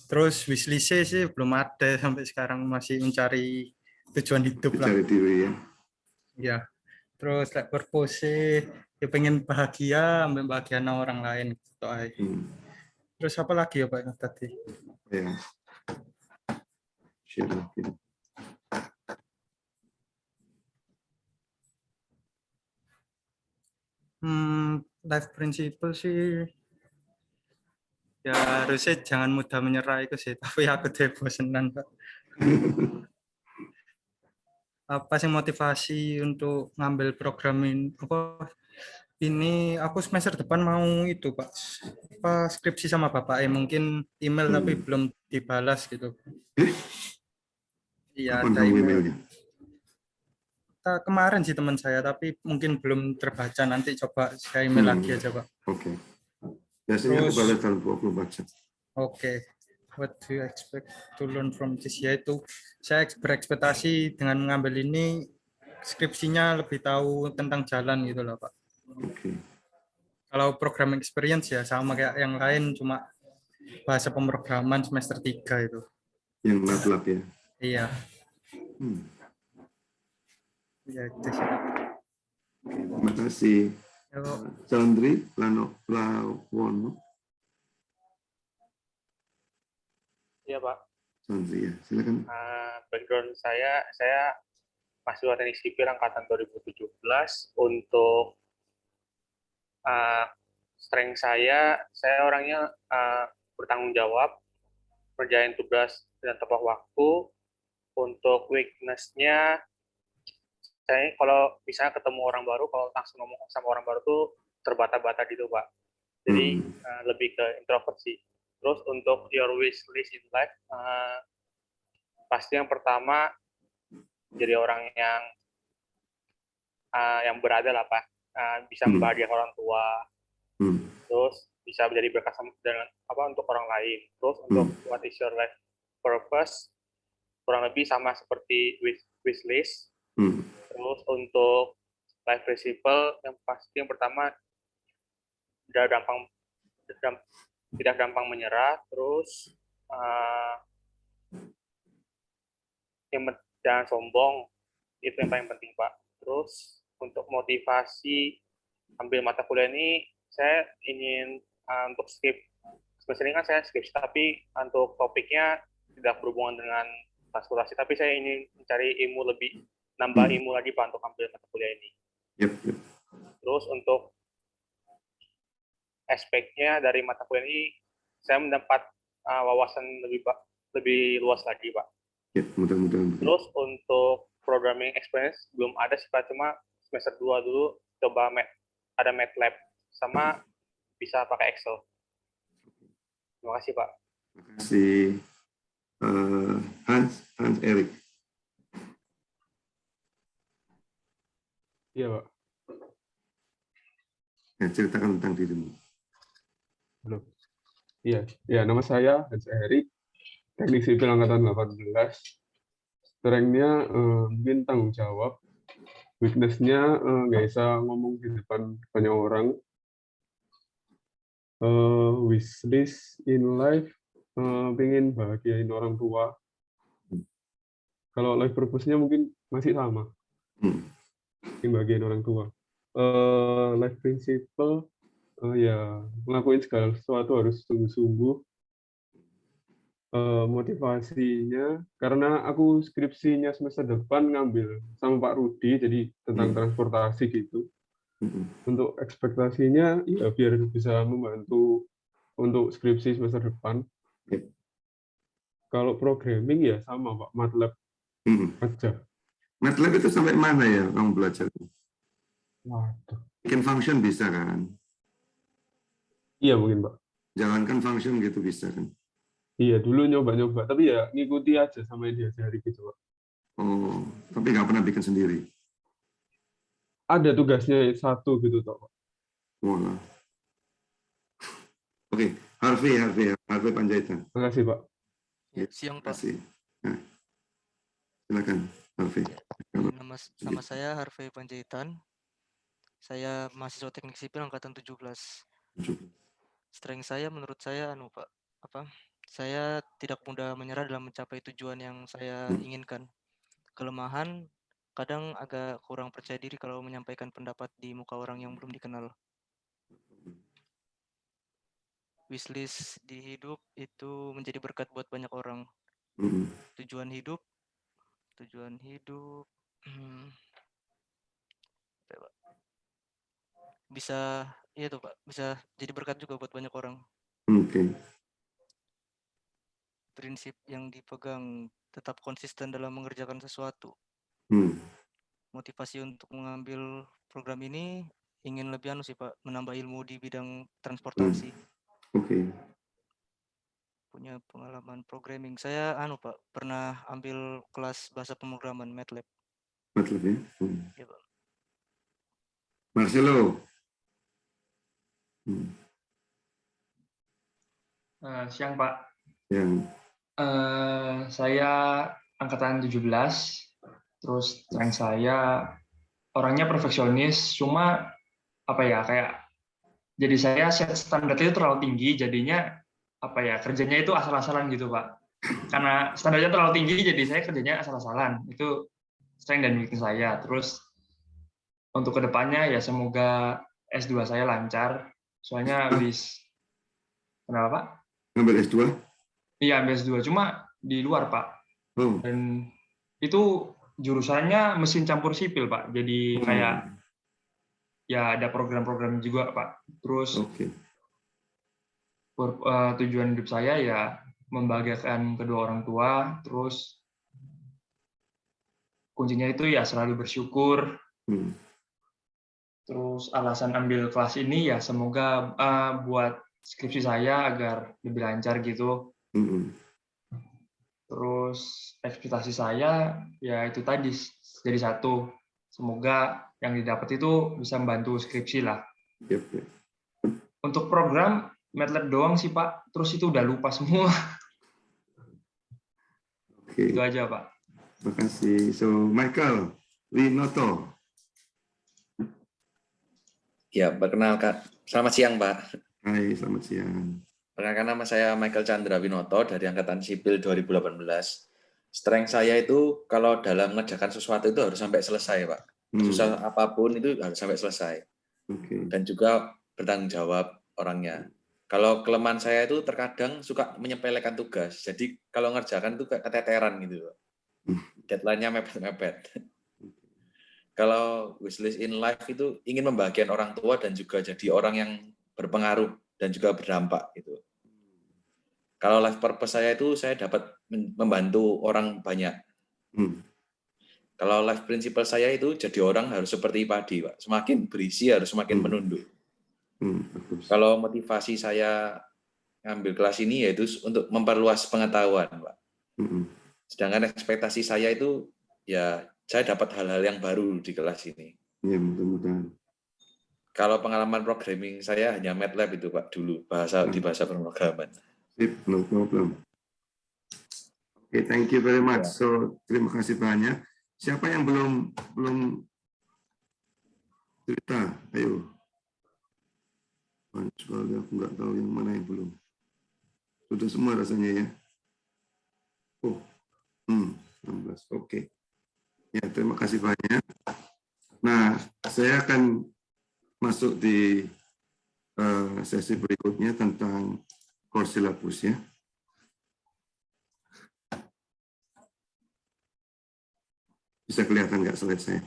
Terus wishlist-nya sih belum ada sampai sekarang, masih mencari tujuan hidup lah. Mencari diri ya. Ya. Terus like purpose ya pengen bahagia, sampai bahagia orang lain gitu aja. Terus apa lagi ya Pak yang tadi? Ya. Share lagi. Life principle sih ya harusnya jangan mudah menyerah itu sih, tapi aku udah bosenan Pak. Apa sih motivasi untuk ngambil program ini aku semester depan mau itu Pak, apa skripsi sama Bapak mungkin email tapi belum dibalas gitu. Iya ada email. Kemarin sih teman saya, tapi mungkin belum terbaca, nanti coba saya email lagi aja Pak. Oke. Biasanya aku balas dalam 24 jam. Oke. What do you expect to learn from this? Yaitu saya berekspektasi dengan mengambil ini skripsinya lebih tahu tentang jalan gitu loh Pak. Oke. Kalau programming experience ya sama kayak yang lain, cuma bahasa pemrograman semester 3 itu. Yang MATLAB ya? Iya. Ya itu sih. Terima kasih. Chandri Lawono. Iya Pak. Chandri ya, silakan. Background saya mahasiswa teknik sipil angkatan 2017. Untuk strength saya orangnya bertanggung jawab, kerjain tugas dan tepat waktu. Untuk weakness-nya, saya kalau misalnya ketemu orang baru, kalau langsung ngomong sama orang baru tuh terbata-bata gitu Pak. Jadi lebih ke introvert sih. Terus untuk your wish list in life, pasti yang pertama jadi orang yang berada lah Pak, bisa membahagiakan orang tua, terus bisa menjadi berkah dengan untuk orang lain. Terus untuk what is your life purpose, kurang lebih sama seperti wish list. Terus untuk life principle yang pasti yang pertama tidak gampang menyerah, terus jangan sombong, itu yang paling penting Pak. Terus untuk motivasi ambil mata kuliah ini, saya ingin untuk sebenarnya kan saya skripsi, tapi untuk topiknya tidak berhubungan dengan transportasi, tapi saya ingin mencari ilmu lebih, nambah ilmu lagi Pak untuk ambil mata kuliah ini. Terus untuk aspeknya dari mata kuliah ini, saya mendapat wawasan lebih luas lagi Pak. Mudah-mudahan. Terus untuk programming experience belum ada sih Pak, cuma semester 2 dulu coba ada MATLAB sama bisa pakai Excel. Terima kasih Pak. Terima kasih. Hans Erik. Iya Pak. Ya, ceritakan tentang dirimu. Belum. Iya, nama saya Hans Erik, teknik sipil angkatan 18. Strength-nya mungkin tanggung jawab, weakness-nya nggak bisa ngomong di depan banyak orang. Wishlist in life, pengen bahagiain orang tua. Kalau life purpose-nya mungkin masih sama. Mungkin bagian orang tua. Life principle, ya ngelakuin segala sesuatu harus sungguh-sungguh. Motivasinya karena aku skripsinya semester depan ngambil sama Pak Rudi, jadi tentang transportasi gitu. Untuk ekspektasinya ya biar bisa membantu untuk skripsi semester depan. Kalau programming ya sama Pak, MATLAB aja. MATLAB itu sampai mana ya kamu belajar? Waduh. Bikin function bisa kan? Iya mungkin Pak. Jalankan function gitu bisa kan? Iya dulu nyoba-nyoba, tapi ya ngikuti aja sama yang diajari gitu Pak. Oh, tapi nggak pernah bikin sendiri? Ada tugasnya satu gitu toh Pak. Wah. Oke, Harvey Panjaitan. Terima kasih Pak. Ya, siang Pak. Terima kasih. Nah, silakan Harvey. Nama saya Harvey Panjaitan. Saya mahasiswa teknik sipil angkatan 17. Strength saya menurut saya Pak, saya tidak mudah menyerah dalam mencapai tujuan yang saya inginkan. Kelemahan kadang agak kurang percaya diri kalau menyampaikan pendapat di muka orang yang belum dikenal. Wishlist di hidup itu menjadi berkat buat banyak orang. Tujuan hidup bisa tuh Pak, bisa jadi berkat juga buat banyak orang. Prinsip yang dipegang, tetap konsisten dalam mengerjakan sesuatu. Motivasi untuk mengambil program ini ingin lebih Pak, menambah ilmu di bidang transportasi. Punya pengalaman programming. Saya Pak, pernah ambil kelas bahasa pemrograman MATLAB. MATLAB ya? Ya, Pak. Marcelo. Siang Pak. Yang Saya angkatan 17, terus strength saya orangnya perfeksionis, cuma kayak jadi saya set standarnya itu terlalu tinggi, jadinya kerjanya itu asal-asalan gitu Pak. Karena standarnya terlalu tinggi, jadi saya kerjanya asal-asalan. Itu strength dan weakness saya. Terus untuk kedepannya ya semoga S2 saya lancar. Soalnya habis kenapa Pak? Ngambil S2? Iya, ambil S2, cuma di luar, Pak. Dan itu jurusannya mesin campur sipil, Pak. Jadi kayak ya ada program-program juga, Pak. Terus tujuan hidup saya ya membahagiakan kedua orang tua, terus kuncinya itu ya selalu bersyukur. Terus alasan ambil kelas ini ya semoga buat skripsi saya agar lebih lancar gitu. Terus ekspektasi saya ya itu tadi jadi satu, semoga yang didapat itu bisa membantu skripsi lah. Untuk program MATLAB doang sih Pak, terus itu udah lupa semua. Itu aja Pak. Terima kasih. So Michael Winoto. Ya, perkenalkan. Selamat siang Pak. Hai, selamat siang. Perkenalkan, nama saya Michael Chandra Winoto dari Angkatan Sipil 2018. Strength saya itu kalau dalam mengerjakan sesuatu itu harus sampai selesai, Pak. Susah apapun itu harus sampai selesai. Dan juga bertanggung jawab orangnya. Kalau kelemahan saya itu terkadang suka menyepelekan tugas. Jadi kalau ngerjakan itu kayak keteteran gitu, Pak. Deadline-nya mepet-mepet. Kalau wishlist in life itu ingin membahagiakan orang tua dan juga jadi orang yang berpengaruh dan juga berdampak gitu. Kalau life purpose saya itu saya dapat membantu orang banyak. Kalau life principle saya itu jadi orang harus seperti padi, Pak. Semakin berisi harus semakin menunduk. Kalau motivasi saya ngambil kelas ini yaitu untuk memperluas pengetahuan, Pak. Sedangkan ekspektasi saya itu ya saya dapat hal-hal yang baru di kelas ini. Ya, mudah-mudahan. Kalau pengalaman programming saya hanya MATLAB itu Pak dulu, di bahasa pemrograman. No problem. Oke, thank you very much. So, terima kasih banyak. Siapa yang belum cerita? Ayo. Sekali aku nggak tahu yang mana yang belum. Sudah semua rasanya ya. Oh, 16. 2019. Oke. Ya, terima kasih banyak. Nah, saya akan masuk di sesi berikutnya tentang core syllabus ya. Bisa kelihatan nggak slide saya?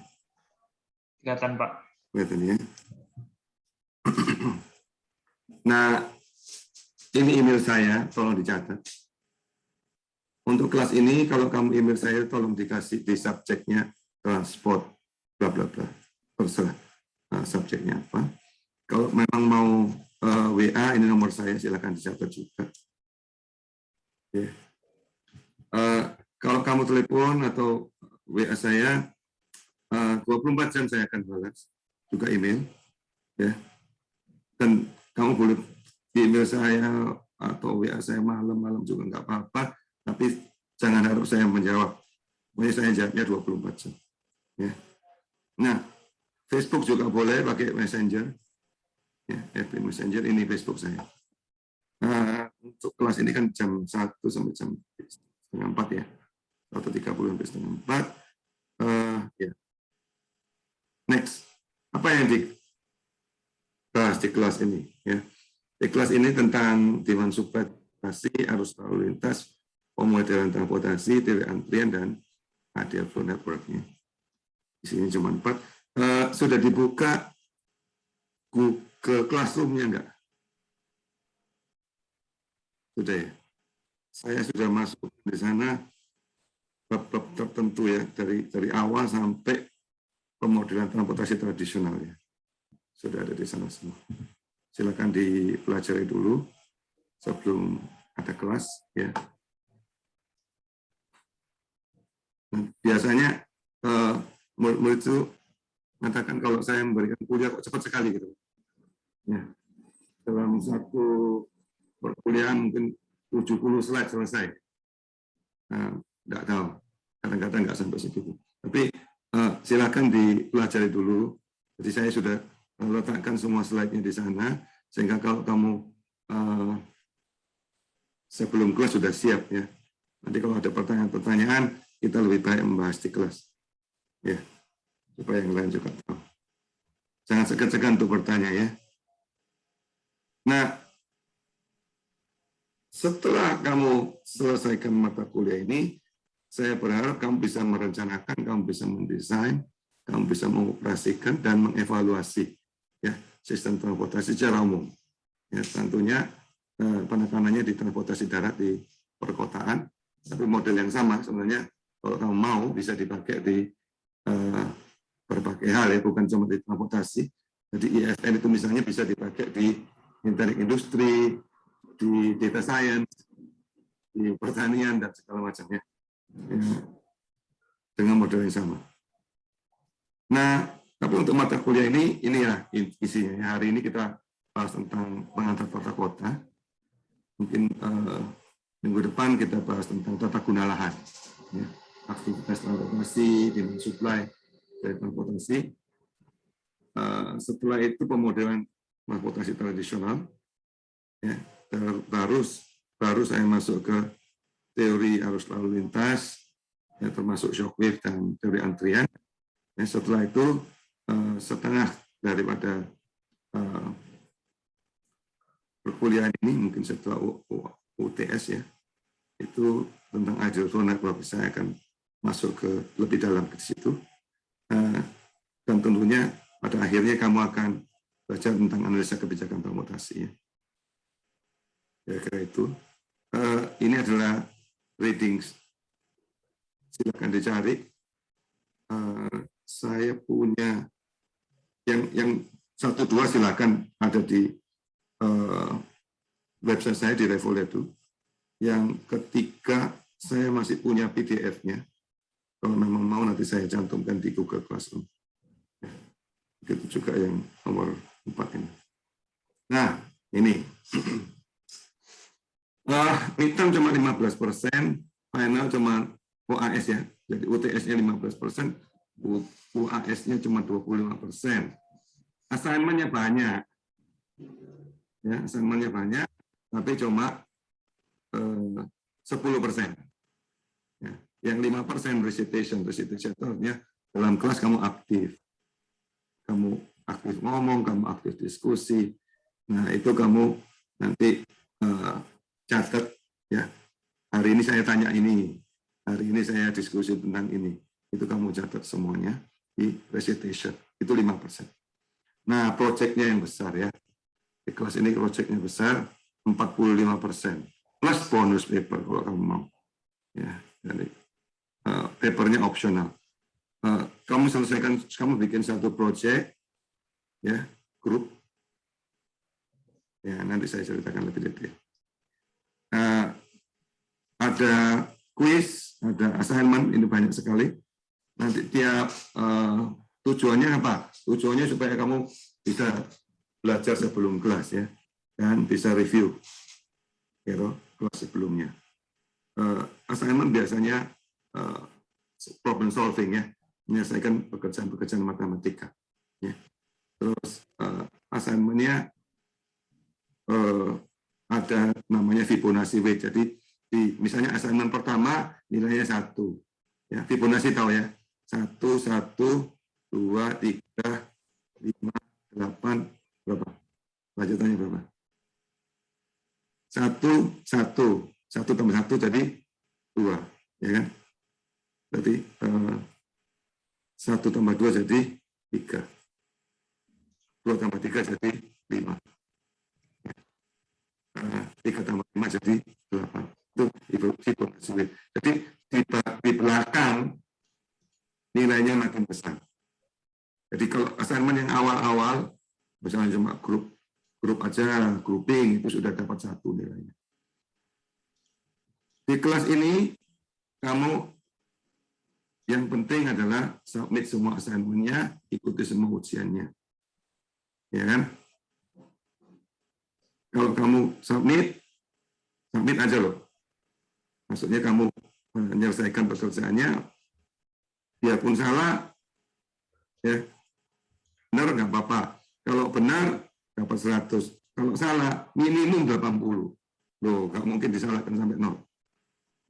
Kelihatan, Pak. Kelihatan ya. Nah, ini email saya, tolong dicatat. Untuk kelas ini, kalau kamu email saya, tolong dikasih di subjeknya transport, bla bla bla. Terserah subjeknya apa. Kalau memang mau WA, ini nomor saya, silakan dicatat juga. Ya. Kalau kamu telepon atau WA saya, 24 jam saya akan balas, juga email. Ya. Dan kamu boleh di email saya atau WA saya malam-malam juga nggak apa-apa, tapi jangan harap saya menjawab. Pokoknya saya jawabnya 24 jam. Ya. Nah, Facebook juga boleh pakai Messenger. Ya, FB Messenger, ini Facebook saya. Untuk kelas ini kan jam 1 sampai jam setengah 4 ya. 1:30 sampai setengah 4. Ya. Next. Apa yang dibahas di kelas ini? Ya. Di kelas ini tentang demand supply transportasi, arus lalu lintas, pemodelan transportasi, teori antrian, dan ideal flow network-nya. Di sini cuma 4. Sudah dibuka Google Classroom-nya enggak? Sudah ya? Saya sudah masuk di sana bab-bab tertentu ya, dari awal sampai pemodelan transportasi tradisional ya. Sudah ada di sana semua. Silakan dipelajari dulu sebelum ada kelas ya. Nah, biasanya murid itu mengatakan kalau saya memberikan kuliah kok cepat sekali gitu. Ya. Dalam satu perkuliahan mungkin 70 slide selesai. Nggak tahu, kadang-kadang nggak sampai segitu. Tapi silakan dipelajari dulu. Jadi saya sudah letakkan semua slide-nya di sana, sehingga kalau kamu sebelum kelas sudah siap ya. Nanti kalau ada pertanyaan-pertanyaan, kita lebih baik membahas di kelas. Ya, supaya yang lain juga tahu. Jangan segan-segan untuk bertanya ya. Nah, setelah kamu selesaikan mata kuliah ini, saya berharap kamu bisa merencanakan, kamu bisa mendesain, kamu bisa mengoperasikan dan mengevaluasi ya sistem transportasi secara umum. Ya, tentunya penekanannya di transportasi darat di perkotaan, tapi model yang sama sebenarnya kalau kamu mau bisa dipakai di berbagai hal ya, bukan cuma di transportasi. Jadi ISN itu misalnya bisa dipakai di internet industri, di data science, di pertanian dan segala macamnya ya, dengan model yang sama. Nah, tapi untuk mata kuliah ini ya isinya. Hari ini kita bahas tentang pengantar tata kota. Mungkin minggu depan kita bahas tentang tata guna lahan, ya, aktivitas transportasi, demand supply dari transportasi. Setelah itu pemodelan transportasi tradisional. Ya, baru saya masuk ke teori arus lalu lintas, ya, termasuk shockwave dan teori antrian. Ya, setelah itu setengah daripada perkuliahan ini mungkin setelah UTS ya, itu tentang ideal flow network. Saya akan masuk ke lebih dalam ke situ, dan tentunya pada akhirnya kamu akan belajar tentang analisa kebijakan transportasi. Ya. Kira-kira itu. Ini adalah readings. Silakan dicari. Saya punya yang 1-2 silakan ada di website saya di Revoledo. Yang ketiga saya masih punya PDF-nya. Kalau memang mau nanti saya cantumkan di Google Classroom. Begitu juga yang nomor 4 ini. Nah, ini. Midterm cuma 15%, final cuma UAS ya. Jadi UTS-nya 15%, UAS-nya cuma 25%. Assignment-nya banyak. Ya, assignment-nya banyak, tapi cuma 10%. Ya, Yang 5% recitation itu artinya dalam kelas kamu aktif ngomong, kamu aktif diskusi. Nah, itu kamu nanti catat ya. Hari ini saya tanya ini, hari ini saya diskusi tentang ini. Itu kamu catat semuanya di recitation. Itu 5%. Nah, proyeknya yang besar ya. Di kelas ini proyeknya besar, 45%. Plus bonus paper kalau kamu mau. Ya, jadi papernya opsional. Kamu selesaikan, kamu bikin satu proyek, ya, grup. Ya, nanti saya ceritakan lebih detail. Ada quiz, ada assignment, ini banyak sekali. Nanti tiap tujuannya apa? Tujuannya supaya kamu bisa belajar sebelum kelas ya, dan bisa review kelas sebelumnya. Assignment biasanya problem solving ya, menyelesaikan pekerjaan-pekerjaan matematika. Ya. Terus assignment-nya ada namanya Fibonacci weight. Jadi misalnya assignment pertama nilainya 1. Ya, Fibonacci tahu ya. 1, 1, 2, 3, 5, 8, berapa? Lanjutannya berapa? 1, 1. 1 tambah 1 jadi 2. Ya kan? Berarti 1 tambah 2 jadi 3. 2 tambah 3 jadi 5. 3 tambah 5 jadi 8. Itu Fibonacci weight. Jadi di belakang nilainya makin besar. Jadi kalau assignment yang awal-awal, misalnya cuma grup aja, grouping, itu sudah dapat 1 nilainya. Di kelas ini, kamu yang penting adalah submit semua assignment-nya, ikuti semua ujiannya. Ya kan? Kalau kamu submit aja loh. Maksudnya kamu menyelesaikan pekerjaannya, biarpun salah, ya benar nggak apa-apa. Kalau benar dapat 100, kalau salah minimum 80. Loh, nggak mungkin disalahkan sampai 0.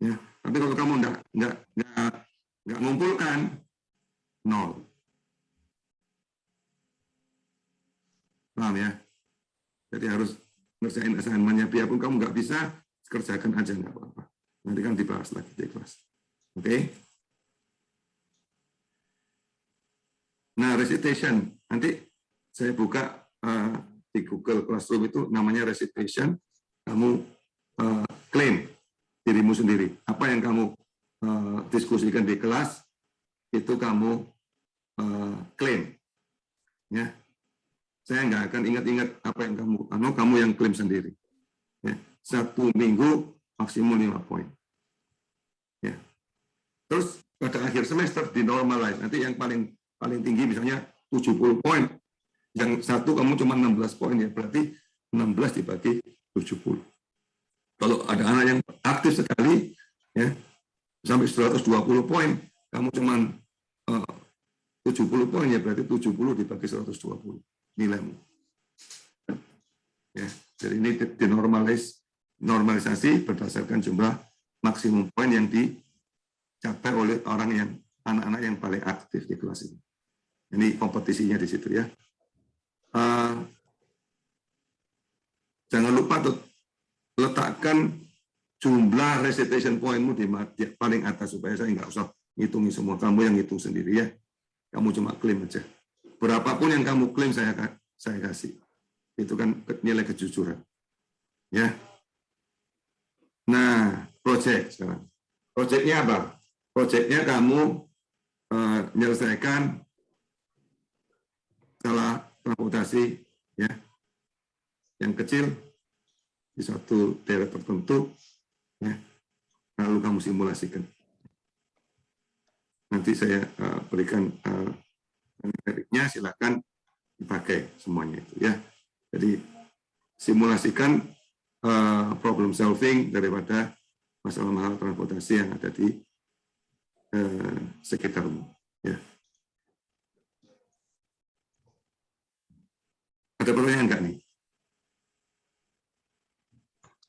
Ya, tapi kalau kamu nggak ngumpulkan 0. Paham ya? Jadi harus ngerjain assignment-nya, biarpun kamu nggak bisa, kerjakan aja nggak apa-apa. Nanti kan dibahas lagi di kelas. Oke? Nah, recitation. Nanti saya buka di Google Classroom itu namanya recitation. Kamu klaim dirimu sendiri. Apa yang kamu diskusikan di kelas, itu kamu klaim. Ya. Saya nggak akan ingat-ingat apa yang kamu yang klaim sendiri. Ya. 1 minggu maksimum 5 poin. Ya. Terus pada akhir semester di normalize. Nanti yang paling tinggi misalnya 70 poin. Yang satu kamu cuma 16 poin ya, berarti 16 dibagi 70. Kalau ada anak yang aktif sekali ya sampai 120 poin, kamu cuma 70 poin ya, berarti 70 dibagi 120 nilaimu. Ya, jadi ini normalisasi berdasarkan jumlah maksimum poin yang dicapai oleh anak-anak yang paling aktif di kelas ini. Ini kompetisinya di situ ya. Jangan lupa tuh letakkan jumlah recitation pointmu di paling atas supaya saya nggak usah ngitungin semua. Kamu yang ngitung sendiri ya. Kamu cuma klaim aja. Berapapun yang kamu klaim saya kasih. Itu kan nilai kejujuran. Ya. Nah, project sekarang. Projectnya apa? Projectnya kamu menyelesaikan salah transportasi ya yang kecil di suatu daerah tertentu ya, lalu kamu simulasikan. Nanti saya berikan materinya, silakan dipakai semuanya itu ya. Jadi simulasikan problem solving daripada masalah transportasi yang ada di sekitarmu ya. Ada pertanyaan nggak nih?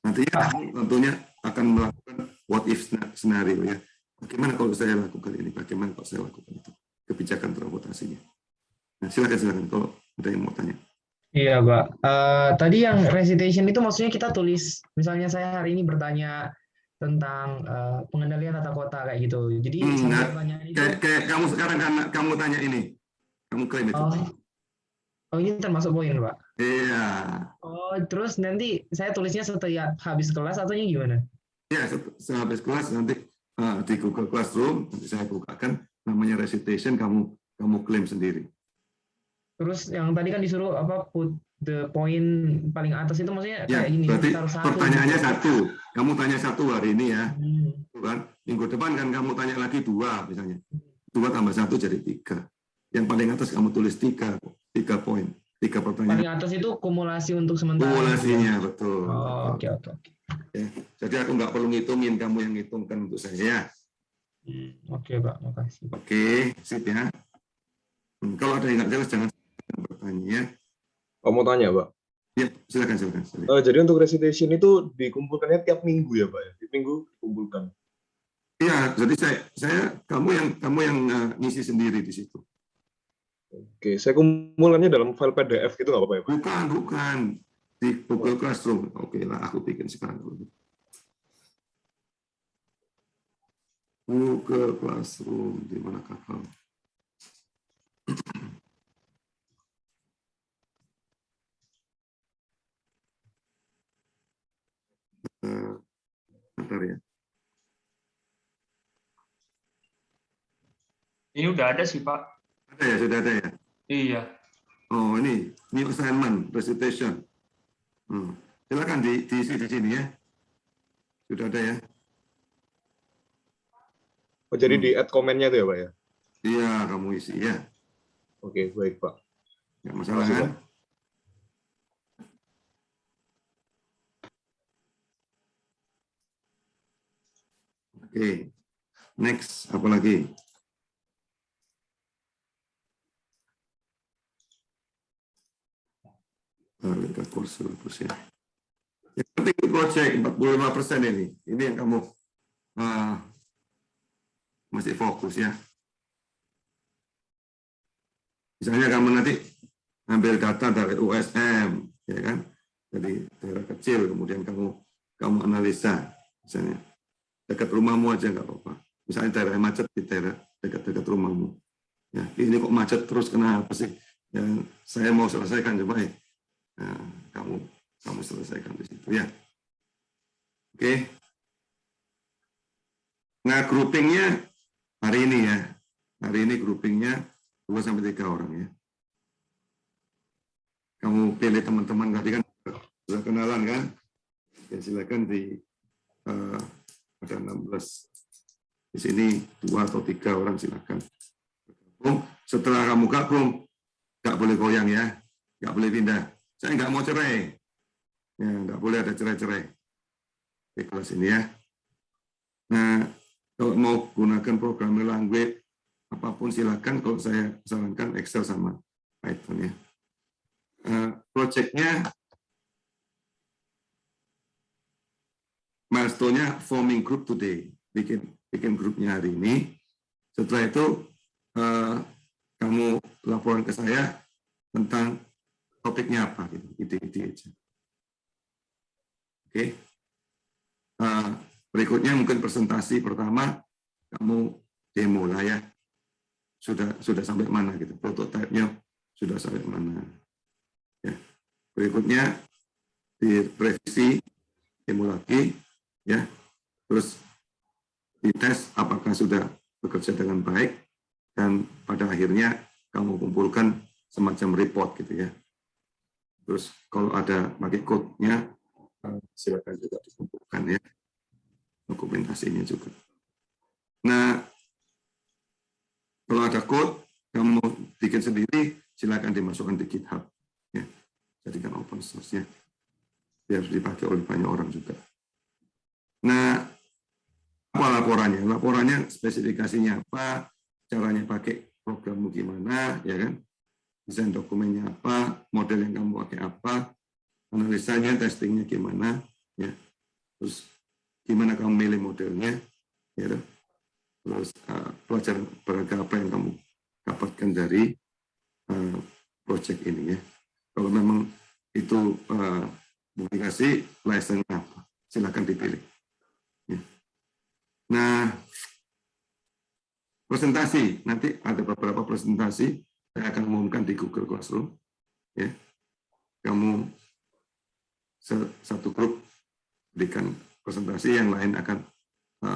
Nantinya tentunya akan melakukan what if scenario ya. Bagaimana kalau saya lakukan ini? Bagaimana kalau saya lakukan itu? Kebijakan transportasinya. Nah, silakan kalau ada yang mau tanya. Iya, Pak. Tadi yang recitation itu maksudnya kita tulis, misalnya saya hari ini bertanya tentang pengendalian tata kota kayak gitu. Jadi sambil pertanyaan itu. Kayak kamu sekarang karena kamu tanya ini, kamu klaim itu. Oh, ini termasuk poin, Pak. Iya. Oh, terus nanti saya tulisnya setiap habis kelas atau gimana? Iya, setelah habis kelas nanti di Google Classroom nanti saya bukakan namanya recitation, kamu klaim sendiri. Terus yang tadi kan disuruh put the point paling atas itu maksudnya Ya, kayak gini. berarti pertanyaannya gitu. satu. Kamu tanya satu hari ini ya. Kan? Minggu depan kan kamu tanya lagi 2 misalnya. 2 tambah 1 jadi 3. Yang paling atas kamu tulis 3 poin. 3 pertanyaan. Paling atas itu kumulasi untuk sementara. Kumulasinya, betul. Oh, oke. Ya, jadi aku nggak perlu ngitungin, kamu yang ngitungkan untuk saya. Oke, Pak. Makasih. Oke, sip ya. Kalau ada yang nggak jelas jangan bertanya ya. Mau tanya, Pak? Ya, silakan. Jadi untuk recitation itu dikumpulkannya tiap minggu ya, Pak? Tiap minggu dikumpulkan. Iya, jadi saya kamu yang ngisi sendiri di situ. Oke, saya kumpulkannya dalam file PDF gitu nggak apa-apa ya, Pak? Bukan. Di Google Classroom. Oke lah, aku bikin sekarang dulu. Google Classroom, di mana kakak? Bentar ya. Ini udah ada sih, Pak. Ada ya, sudah ada ya? Iya. Oh, ini new assignment, recitation. Silakan diisi di sini ya. Sudah ada ya. Oh, jadi di add komennya itu ya, Pak ya? Iya, kamu isi ya. Oke, baik, Pak. Nggak masalah kan? Oke, next apa lagi? Kita kursus ya. Yang penting project 45% ini yang kamu masih fokus ya. Misalnya kamu nanti ambil data dari USM, ya kan? Dari daerah kecil, kemudian kamu analisa, misalnya dekat rumahmu aja nggak apa-apa. Misalnya daerah macet di daerah dekat rumahmu. Ya, ini kok macet terus, kenapa sih? Yang saya mau selesaikan coba ya. Nah, kamu selesaikan di situ ya. Oke. Nah, groupingnya hari ini ya. Hari ini groupingnya 2-3 orang ya. Kamu pilih teman-teman tadi kan sudah kenalan kan? Ya, silakan ada 16. Di sini 2 atau 3 orang silakan. Setelah kamu gabung, nggak boleh goyang ya, nggak boleh pindah. Saya nggak mau cerai. Ya, nggak boleh ada cerai-cerai di kelas ini ya. Nah, kalau mau gunakan programming language apapun silakan. Kalau saya sarankan Excel sama Python ya. Projectnya milestone-nya forming group today, bikin grupnya hari ini. Setelah itu kamu laporan ke saya tentang topiknya apa gitu, ide-ide aja. Oke. Berikutnya mungkin presentasi pertama kamu demo lah ya. Sudah sampai mana gitu, prototipenya sudah sampai mana. Ya. Berikutnya direvisi, demo lagi ya. Terus dites apakah sudah bekerja dengan baik, dan pada akhirnya kamu kumpulkan semacam report gitu ya. Terus kalau ada pakai code-nya, silakan juga dikumpulkan ya, dokumentasinya juga. Nah, kalau ada code, kamu mau bikin sendiri, silakan dimasukkan di GitHub. Ya. Jadikan open source-nya, biar dipakai oleh banyak orang juga. Nah, apa laporannya? Laporannya spesifikasinya apa, caranya pakai programmu gimana, ya kan? Desain dokumennya apa, model yang kamu pakai apa, analisanya, testingnya gimana, ya. Terus gimana kamu milih modelnya, ya. terus pelajaran berharga apa yang kamu dapatkan dari project ini ya. Kalau memang itu publikasi license apa, silakan dipilih. Ya. Nah, presentasi nanti ada beberapa presentasi saya akan umumkan di Google Classroom. Ya, kamu satu grup berikan presentasi, yang lain akan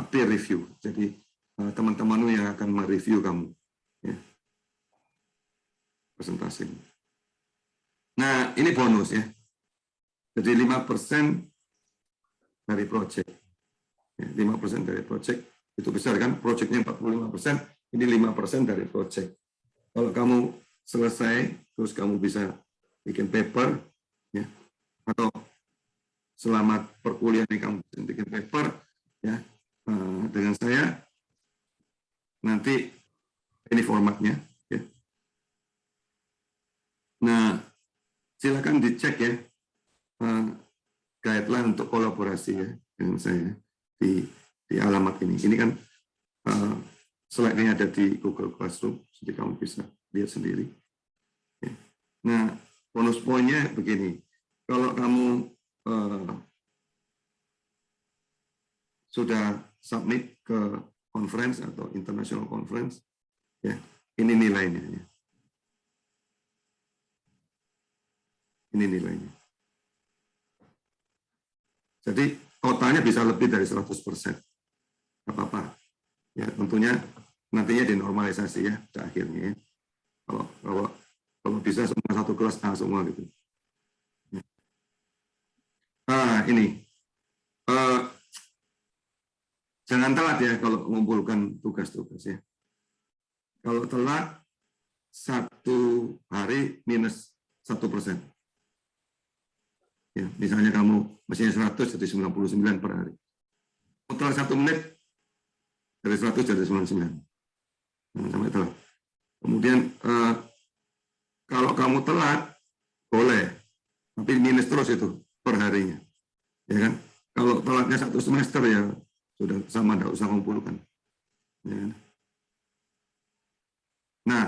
peer review. Jadi teman-temanmu yang akan mereview kamu ya, presentasi. Nah, ini bonus ya. Jadi 5% dari project. Ya, 5% dari project itu besar kan? Projectnya 45%, ini 5% dari project. Kalau kamu selesai, terus kamu bisa bikin paper, ya, atau selama perkuliahan ini kamu bisa bikin paper, ya, dengan saya, nanti ini formatnya. Ya. Nah, silakan dicek ya guideline untuk kolaborasi ya dengan saya di alamat ini. Ini kan slide-nya ada di Google Classroom, jadi kamu bisa lihat sendiri. Ya. Nah, bonus poinnya begini, kalau kamu sudah submit ke conference atau international conference, ya ini nilainya. Ya. Ini nilainya. Jadi totalnya bisa lebih dari 100%. Nggak apa-apa. Ya, tentunya nantinya dinormalisasi ya, pada akhirnya. Ya. Kalau bisa semua satu kelas A semua gitu. Ya. Ini. Jangan telat ya kalau mengumpulkan tugas-tugas ya. Kalau telat, 1 hari minus 1%. Ya, misalnya kamu mestinya 100 jadi 99 per hari. Total 1 menit dari 100 jadi 99. Sampai telat. Kemudian kalau kamu telat boleh, tapi minus terus itu per harinya. Ya kan? Kalau telatnya 1 semester ya sudah sama, tidak usah kumpulkan. Ya kan? Nah,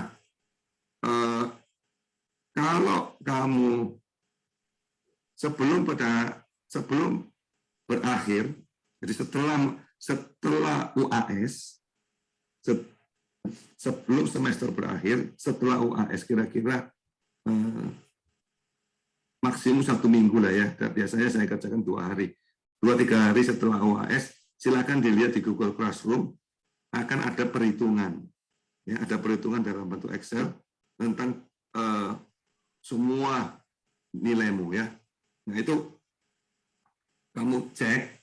kalau kamu sebelum berakhir, jadi setelah UAS, sebelum semester berakhir, setelah UAS kira-kira maksimum 1 minggu lah ya. Biasanya saya kerjakan 2 hari, 2-3 hari setelah UAS. Silakan dilihat di Google Classroom, akan ada perhitungan, ya, ada perhitungan dalam bentuk Excel tentang semua nilaimu ya. Nah itu kamu cek,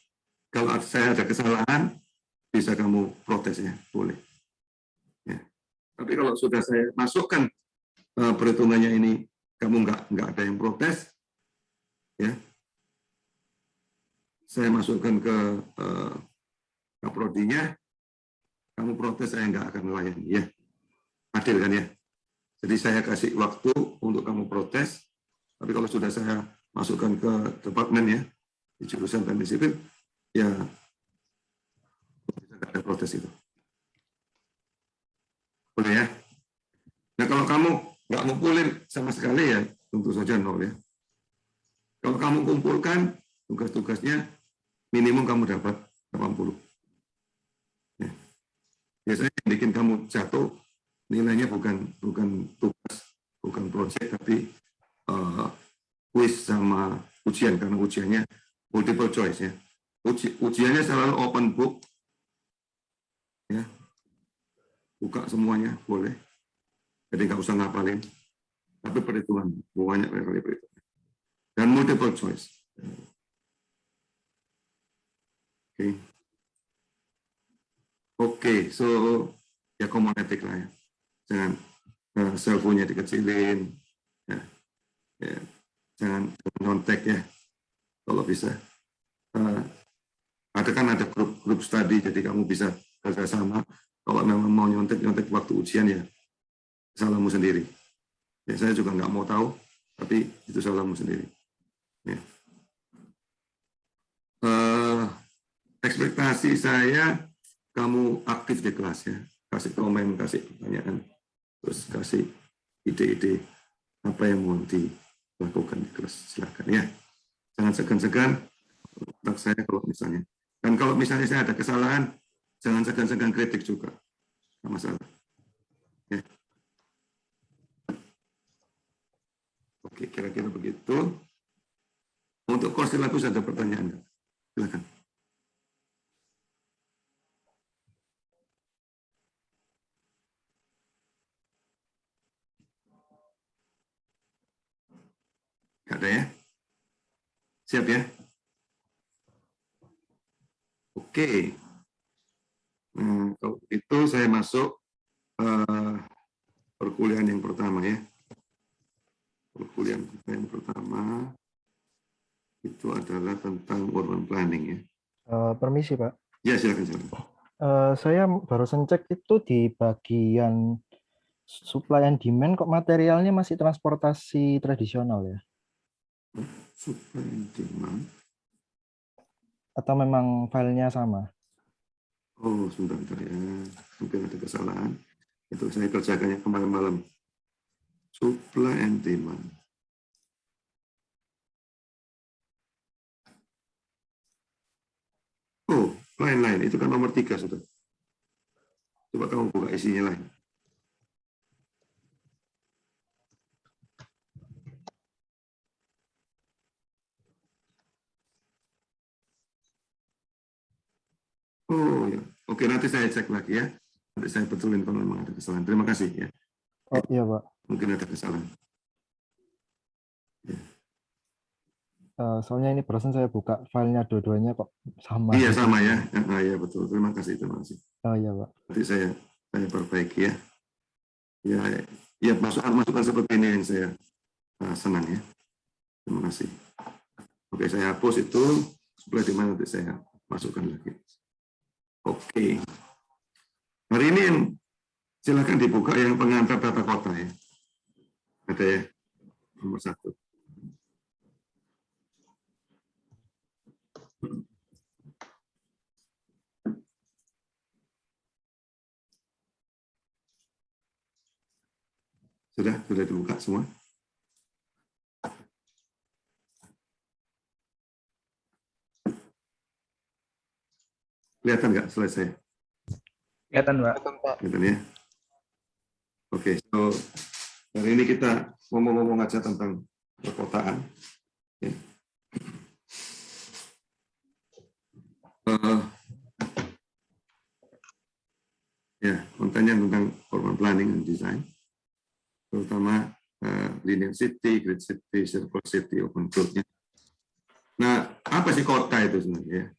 kalau saya ada kesalahan, bisa kamu protes ya, boleh. Ya. Tapi kalau sudah saya masukkan perhitungannya ini, kamu nggak ada yang protes, ya, saya masukkan ke prodinya, kamu protes, saya nggak akan melayani, ya, adil kan ya. Jadi saya kasih waktu untuk kamu protes, tapi kalau sudah saya masukkan ke departemen ya, di jurusan teknik sipil, ya tidak ada protes itu. Boleh ya? Nah kalau kamu nggak ngumpulin sama sekali ya, tentu saja nol ya. Kalau kamu kumpulkan tugas-tugasnya, minimum kamu dapat 80. Ya. Biasanya yang bikin kamu jatuh, nilainya bukan tugas, bukan proyek, tapi kuis sama ujian, karena ujiannya multiple choice ya. Ujiannya selalu open book, ya, buka semuanya boleh, jadi nggak usah ngapalin, tapi perhitungan banyak kali perhitungan dan multiple choice. Oke, so ya komonetik lah ya, jangan selfie-nya dikecilin, ya. Ya. Jangan nyontek ya, kalau bisa. Ada grup study, jadi kamu bisa kerjasama. Kalau memang mau nyontek waktu ujian ya, salahmu sendiri. Ya, saya juga nggak mau tahu, tapi itu salahmu sendiri. Ya. Ekspektasi saya kamu aktif di kelas ya, kasih komen, kasih pertanyaan, terus kasih ide-ide apa yang mau dilakukan di kelas, silakan ya. Jangan segan-segan kontak saya kalau misalnya. Dan kalau misalnya saya ada kesalahan, jangan segan-segan kritik juga, nggak masalah. Ya. Oke, kira-kira begitu. Untuk course silabus ada pertanyaan nggak? Silakan. Nggak ada ya? Siap ya? Oke. Nah, kalau itu saya masuk perkuliahan yang pertama ya. Perkuliahan yang pertama itu adalah tentang urban planning ya. Permisi Pak. Ya silakan silakan. Saya barusan cek itu di bagian supply and demand kok materialnya masih transportasi tradisional ya? Supply and demand. Atau memang filenya sama? Oh, sebentar ya. Mungkin ada kesalahan. Itu saya kerjakannya kemarin malam. Supply and demand. Oh, lain-lain. Itu kan nomor 3 sudah. Coba kamu buka isinya lain. Oh ya, oke nanti saya cek lagi ya. Nanti saya betulin kalau memang ada kesalahan. Terima kasih ya. Oh iya Pak. Mungkin ada kesalahan. Ya. Soalnya ini barusan saya buka filenya dua-duanya kok sama. Iya sama ya. Nah, iya betul. Terima kasih. Oh iya Pak. Nanti saya perbaiki ya. Ya masukan seperti ini yang saya senang ya. Terima kasih. Oke saya hapus itu. Supaya di mana nanti saya masukkan lagi. Oke. Hari ini yang silakan dibuka yang pengantar tata kota ya. Ada ya. Nomor 1. Sudah dibuka semua? Kelihatan nggak selesai? Kelihatan, Pak. Kelihatan ya? Oke, so hari ini kita ngomong-ngomong aja tentang perkotaan. Ya. Kontennya tentang urban planning and design, terutama linear city, grid city, circle city, open field-nya. Nah, apa sih kota itu sebenarnya?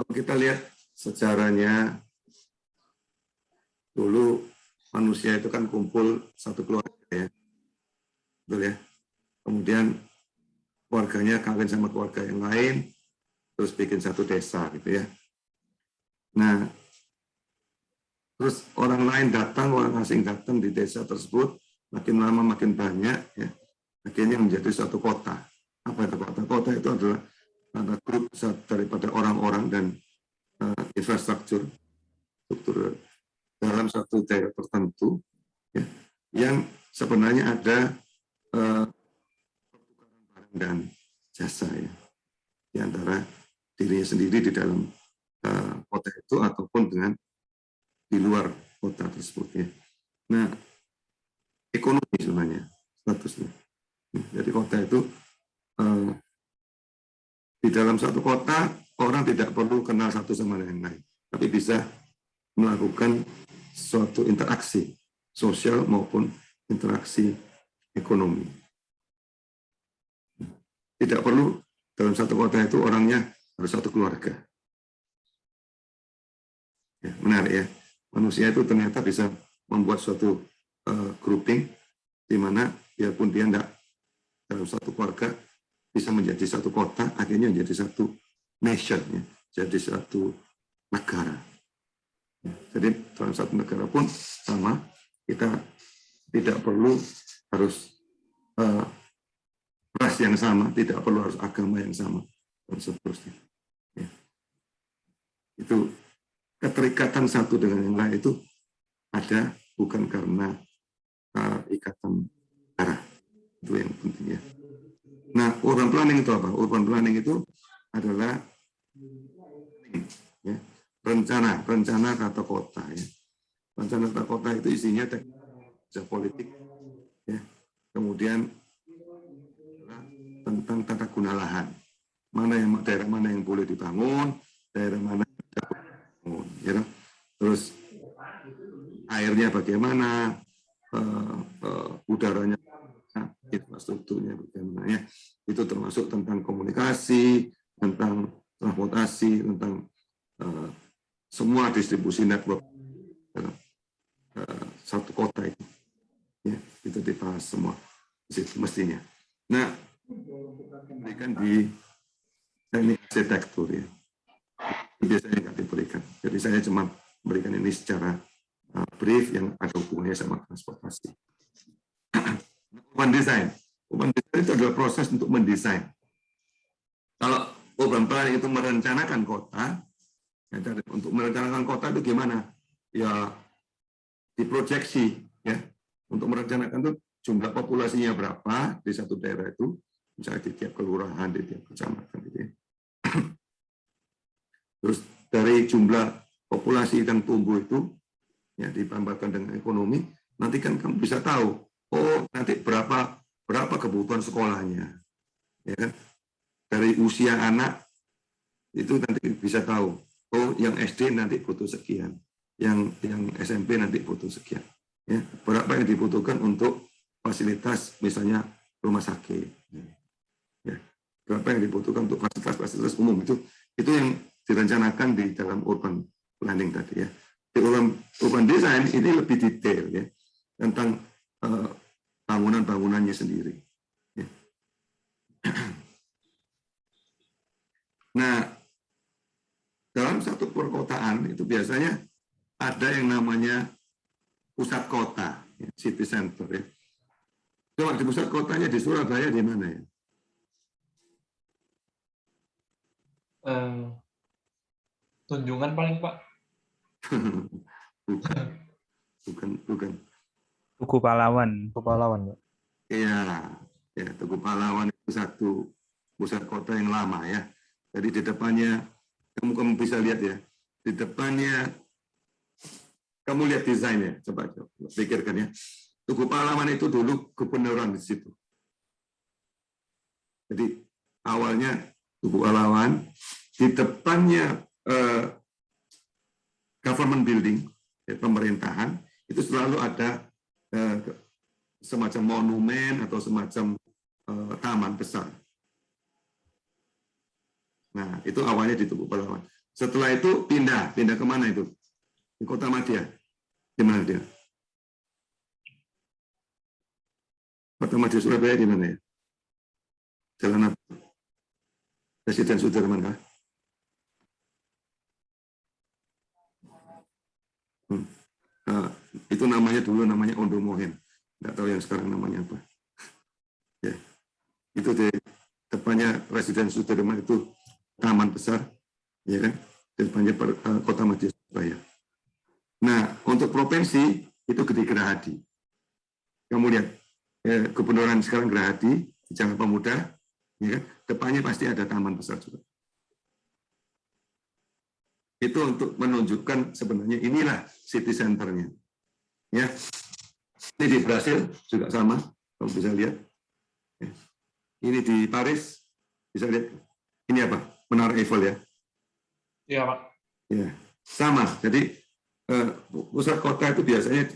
Kalau kita lihat sejarahnya, dulu manusia itu kan kumpul satu keluarga ya, betul ya. Kemudian keluarganya kawin sama keluarga yang lain, terus bikin satu desa gitu ya. Nah, terus orang lain datang, orang asing datang di desa tersebut, makin lama makin banyak, ya, akhirnya menjadi suatu kota. Apa itu kota? Kota itu adalah grup daripada orang-orang dan infrastruktur dalam satu daerah tertentu, ya, yang sebenarnya ada pertukaran barang dan jasa ya, di antara dirinya sendiri di dalam kota itu ataupun dengan di luar kota tersebut ya. Nah, ekonomi sebenarnya statusnya. Jadi kota itu di dalam satu kota orang tidak perlu kenal satu sama yang lain, tapi bisa melakukan suatu interaksi sosial maupun interaksi ekonomi. Tidak perlu dalam satu kota itu orangnya harus satu keluarga. Ya, menarik ya. Manusia itu ternyata bisa membuat suatu grouping di mana biarpun dia tidak dalam satu keluarga bisa menjadi satu kota, akhirnya menjadi satu nation, ya, jadi satu negara. Ya, jadi dalam satu negara pun sama, kita tidak perlu harus ras yang sama, tidak perlu harus agama yang sama, dan seterusnya. Ya. Itu keterikatan satu dengan yang lain itu ada, bukan karena ikatan darah. Itu yang penting ya. Nah, urban planning itu apa? Urban planning itu adalah ya, rencana tata kota ya. Rencana tata kota itu isinya politik ya. Kemudian tentang tata guna lahan. Daerah mana yang boleh dibangun, daerah mana yang tidak boleh dibangun, ya. Terus airnya bagaimana, udaranya, infrastrukturnya bagaimana ya. Itu termasuk tentang komunikasi, tentang transportasi, tentang semua distribusi network dalam satu kota itu. Ya, itu dibahas semua di situ mestinya. Nah, ini kan di teknik arsitektur ya. Biasanya nggak diberikan. Jadi saya cuma berikan ini secara brief yang ada hubungannya sama transportasi. Urban design. Urban design itu adalah proses untuk mendesain. Kalau urban planning itu merencanakan kota, ya, untuk merencanakan kota itu gimana? Ya diproyeksi ya. Untuk merencanakan itu jumlah populasinya berapa di satu daerah itu, misalnya di tiap kelurahan, di tiap kecamatan gitu ya. Terus dari jumlah populasi dan tumbuh itu ya ditambahkan dengan ekonomi, nanti kan kamu bisa tahu, oh nanti berapa kebutuhan sekolahnya, ya kan? Dari usia anak itu nanti bisa tahu, oh yang SD nanti butuh sekian, yang SMP nanti butuh sekian, ya berapa yang dibutuhkan untuk fasilitas misalnya rumah sakit, ya berapa yang dibutuhkan untuk fasilitas umum itu yang direncanakan di dalam urban planning tadi ya. Di urban design ini lebih detail ya tentang bangunan-bangunannya sendiri. Ya. Nah, dalam satu perkotaan itu biasanya ada yang namanya pusat kota, ya, city center. Ya. Coba di pusat kotanya di Surabaya di mana ya? Tunjungan paling Pak. bukan. Tugu Pahlawan. Tugu Pahlawan, Pak. Iya, ya Tugu Pahlawan itu satu pusat kota yang lama ya. Jadi di depannya kamu bisa lihat ya, di depannya kamu lihat desainnya, coba pikirkan ya. Tugu Pahlawan itu dulu gubernuran di situ. Jadi awalnya Tugu Pahlawan, di depannya government building, ya, pemerintahan, itu selalu ada semacam monumen atau semacam taman besar. Nah, itu awalnya di Tugu Pahlawan. Setelah itu pindah ke mana itu? Di Kota Madya. Di mana dia? Kota Madya Surabaya di mana ya? Jalan apa? Presiden Sudirman kah? Itu namanya dulu namanya Ondo Mohen. Nggak tahu yang sekarang namanya apa. Ya. Itu di depannya Presiden Sudirman itu taman besar, ya kan? Di depannya Kota Madya Surabaya. Nah, untuk provinsi itu Gede Gerahadi. Kamu lihat, gubernuran sekarang Gerahadi di Jalan Pemuda, ya kan? Depannya pasti ada taman besar juga. Itu untuk menunjukkan sebenarnya inilah city center-nya. Ya. Ini di Brasil juga sama, kamu bisa lihat. Ya. Ini di Paris, bisa lihat. Ini apa? Menara Eiffel ya. Iya, Pak. Ya, sama. Jadi pusat kota itu biasanya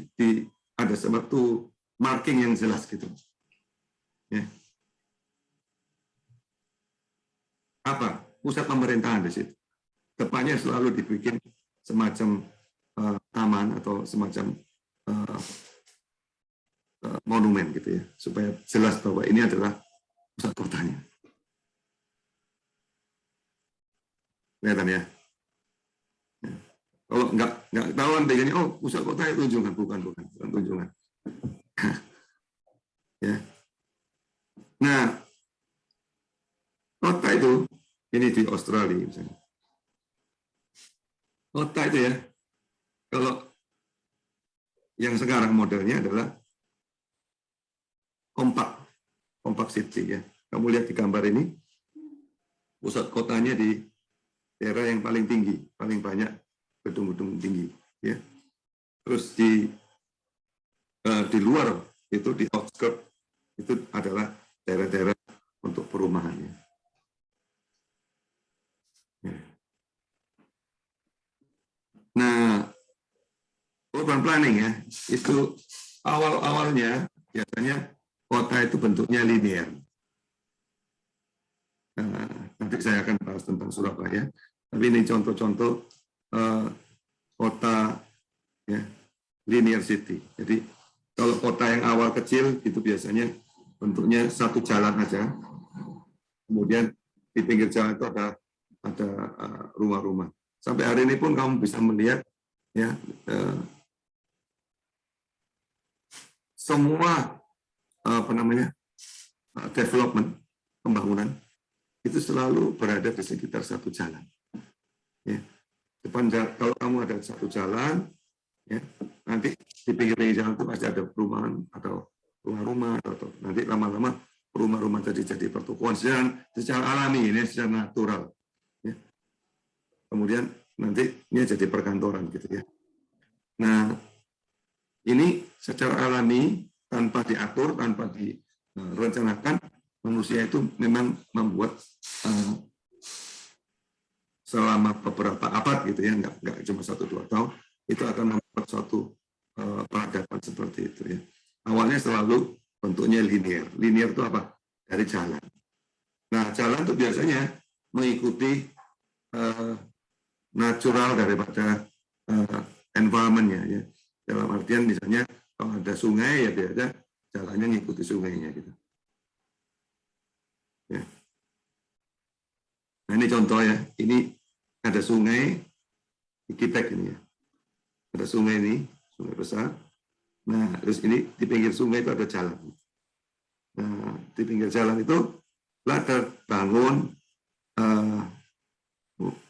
ada suatu marking yang jelas gitu. Ya. Apa? Pusat pemerintahan di situ. Depannya selalu dibikin semacam taman atau semacam monumen gitu ya, supaya jelas bahwa ini adalah pusat kotanya. Kelihatan ya? Kalau nggak tahu nanti oh pusat kota itu Tunjungan, bukan Tunjungan. Ya. Nah, kota itu ini di Australia misalnya. Kota itu ya, kalau yang sekarang modelnya adalah compact city ya. Kamu lihat di gambar ini, pusat kotanya di daerah yang paling tinggi, paling banyak gedung-gedung tinggi ya. Terus di luar itu di outskirt itu adalah daerah-daerah untuk perumahan ya. Nah, urban planning ya, itu awal-awalnya biasanya kota itu bentuknya linear. Nah, nanti saya akan bahas tentang Surabaya, tapi ini contoh-contoh kota ya, linear city. Jadi kalau kota yang awal kecil itu biasanya bentuknya satu jalan aja, kemudian di pinggir jalan itu ada rumah-rumah. Sampai hari ini pun kamu bisa melihat ya semua development, pembangunan itu selalu berada di sekitar satu jalan. Ya. Depan kalau kamu ada satu jalan, ya, nanti di pinggir jalan itu pasti ada perumahan atau rumah-rumah, atau nanti lama-lama rumah-rumah jadi pertukuan secara alami, ini secara natural. Ya. Kemudian nanti ini jadi perkantoran gitu ya. Nah, ini secara alami tanpa diatur, tanpa direncanakan, manusia itu memang membuat selama beberapa abad gitu ya, nggak cuma 1-2 tahun, itu akan membuat suatu peradaban seperti itu ya. Awalnya selalu bentuknya linear. Linear itu apa? Dari jalan. Nah, jalan itu biasanya mengikuti natural daripada environment-nya ya. Dalam artian misalnya kalau ada sungai ya biasanya jalannya mengikuti sungainya gitu. Ya. Nah, ini contoh ya. Ini ada sungai di Kipek ini ya. Ada sungai ini, sungai besar. Nah, terus ini di pinggir sungai itu ada jalan. Nah, di pinggir jalan itu terbangun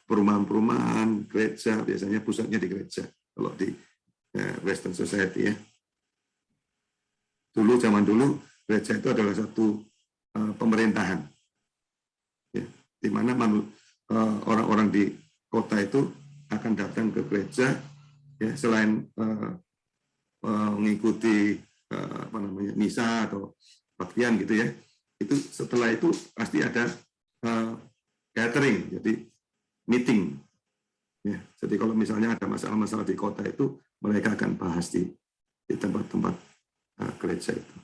perumahan-perumahan, gereja, biasanya pusatnya di gereja. Kalau di Western Society ya. Zaman dulu, gereja itu adalah satu pemerintahan. Ya, di mana orang-orang di kota itu akan datang ke gereja, ya, selain mengikuti misa atau baktian gitu ya. Itu setelah itu pasti ada gathering, jadi meeting. Ya, jadi kalau misalnya ada masalah-masalah di kota itu, mereka akan bahas di tempat-tempat gereja itu.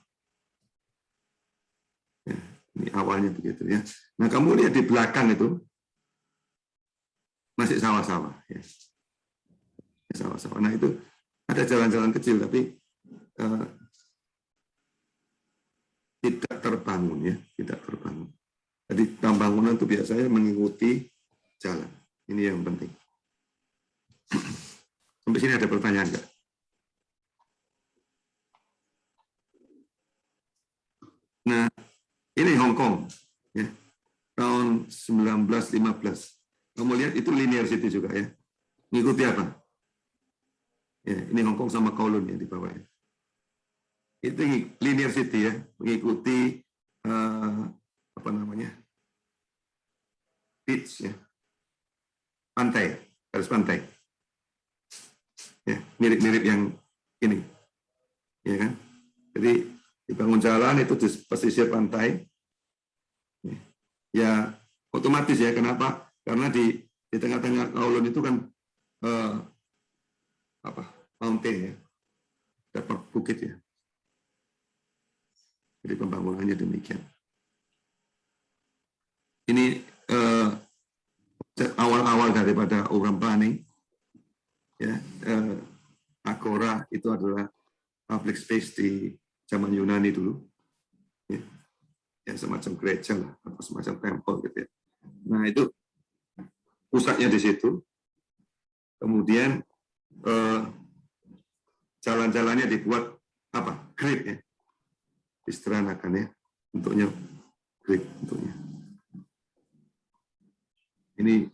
Ya, ini awalnya begitu ya. Nah, kamu lihat di belakang itu masih sawah-sawah. Ya. Sawah-sawah. Nah, itu ada jalan-jalan kecil tapi tidak terbangun ya, tidak terbangun. Jadi pembangunan itu biasanya mengikuti jalan. Ini yang penting. Sampai sini ada pertanyaan nggak? Nah, ini Hong Kong ya. Tahun 1915. Kamu lihat itu linear city juga ya. Mengikuti apa? Ya, ini Hong Kong sama Kowloon ya di bawah ya. Itu linear city ya, mengikuti apa namanya? Beach ya. Pantai, garis pantai. Ya, mirip-mirip yang ini. Ya kan? Jadi dibangun jalan itu di pesisir pantai. Ya, otomatis ya, kenapa? Karena di tengah-tengah Kowloon itu kan mountain ya, dapat bukit ya. Jadi pembangunannya demikian. Ini awal-awal daripada urban planning ya. Agora itu adalah public space di zaman Yunani dulu ya, semacam gereja lah atau semacam temple gitu ya. Nah, itu pusatnya di situ. Kemudian jalan-jalannya dibuat apa? Grid ya. Diseranakan ya, bentuknya grid bentuknya. Ini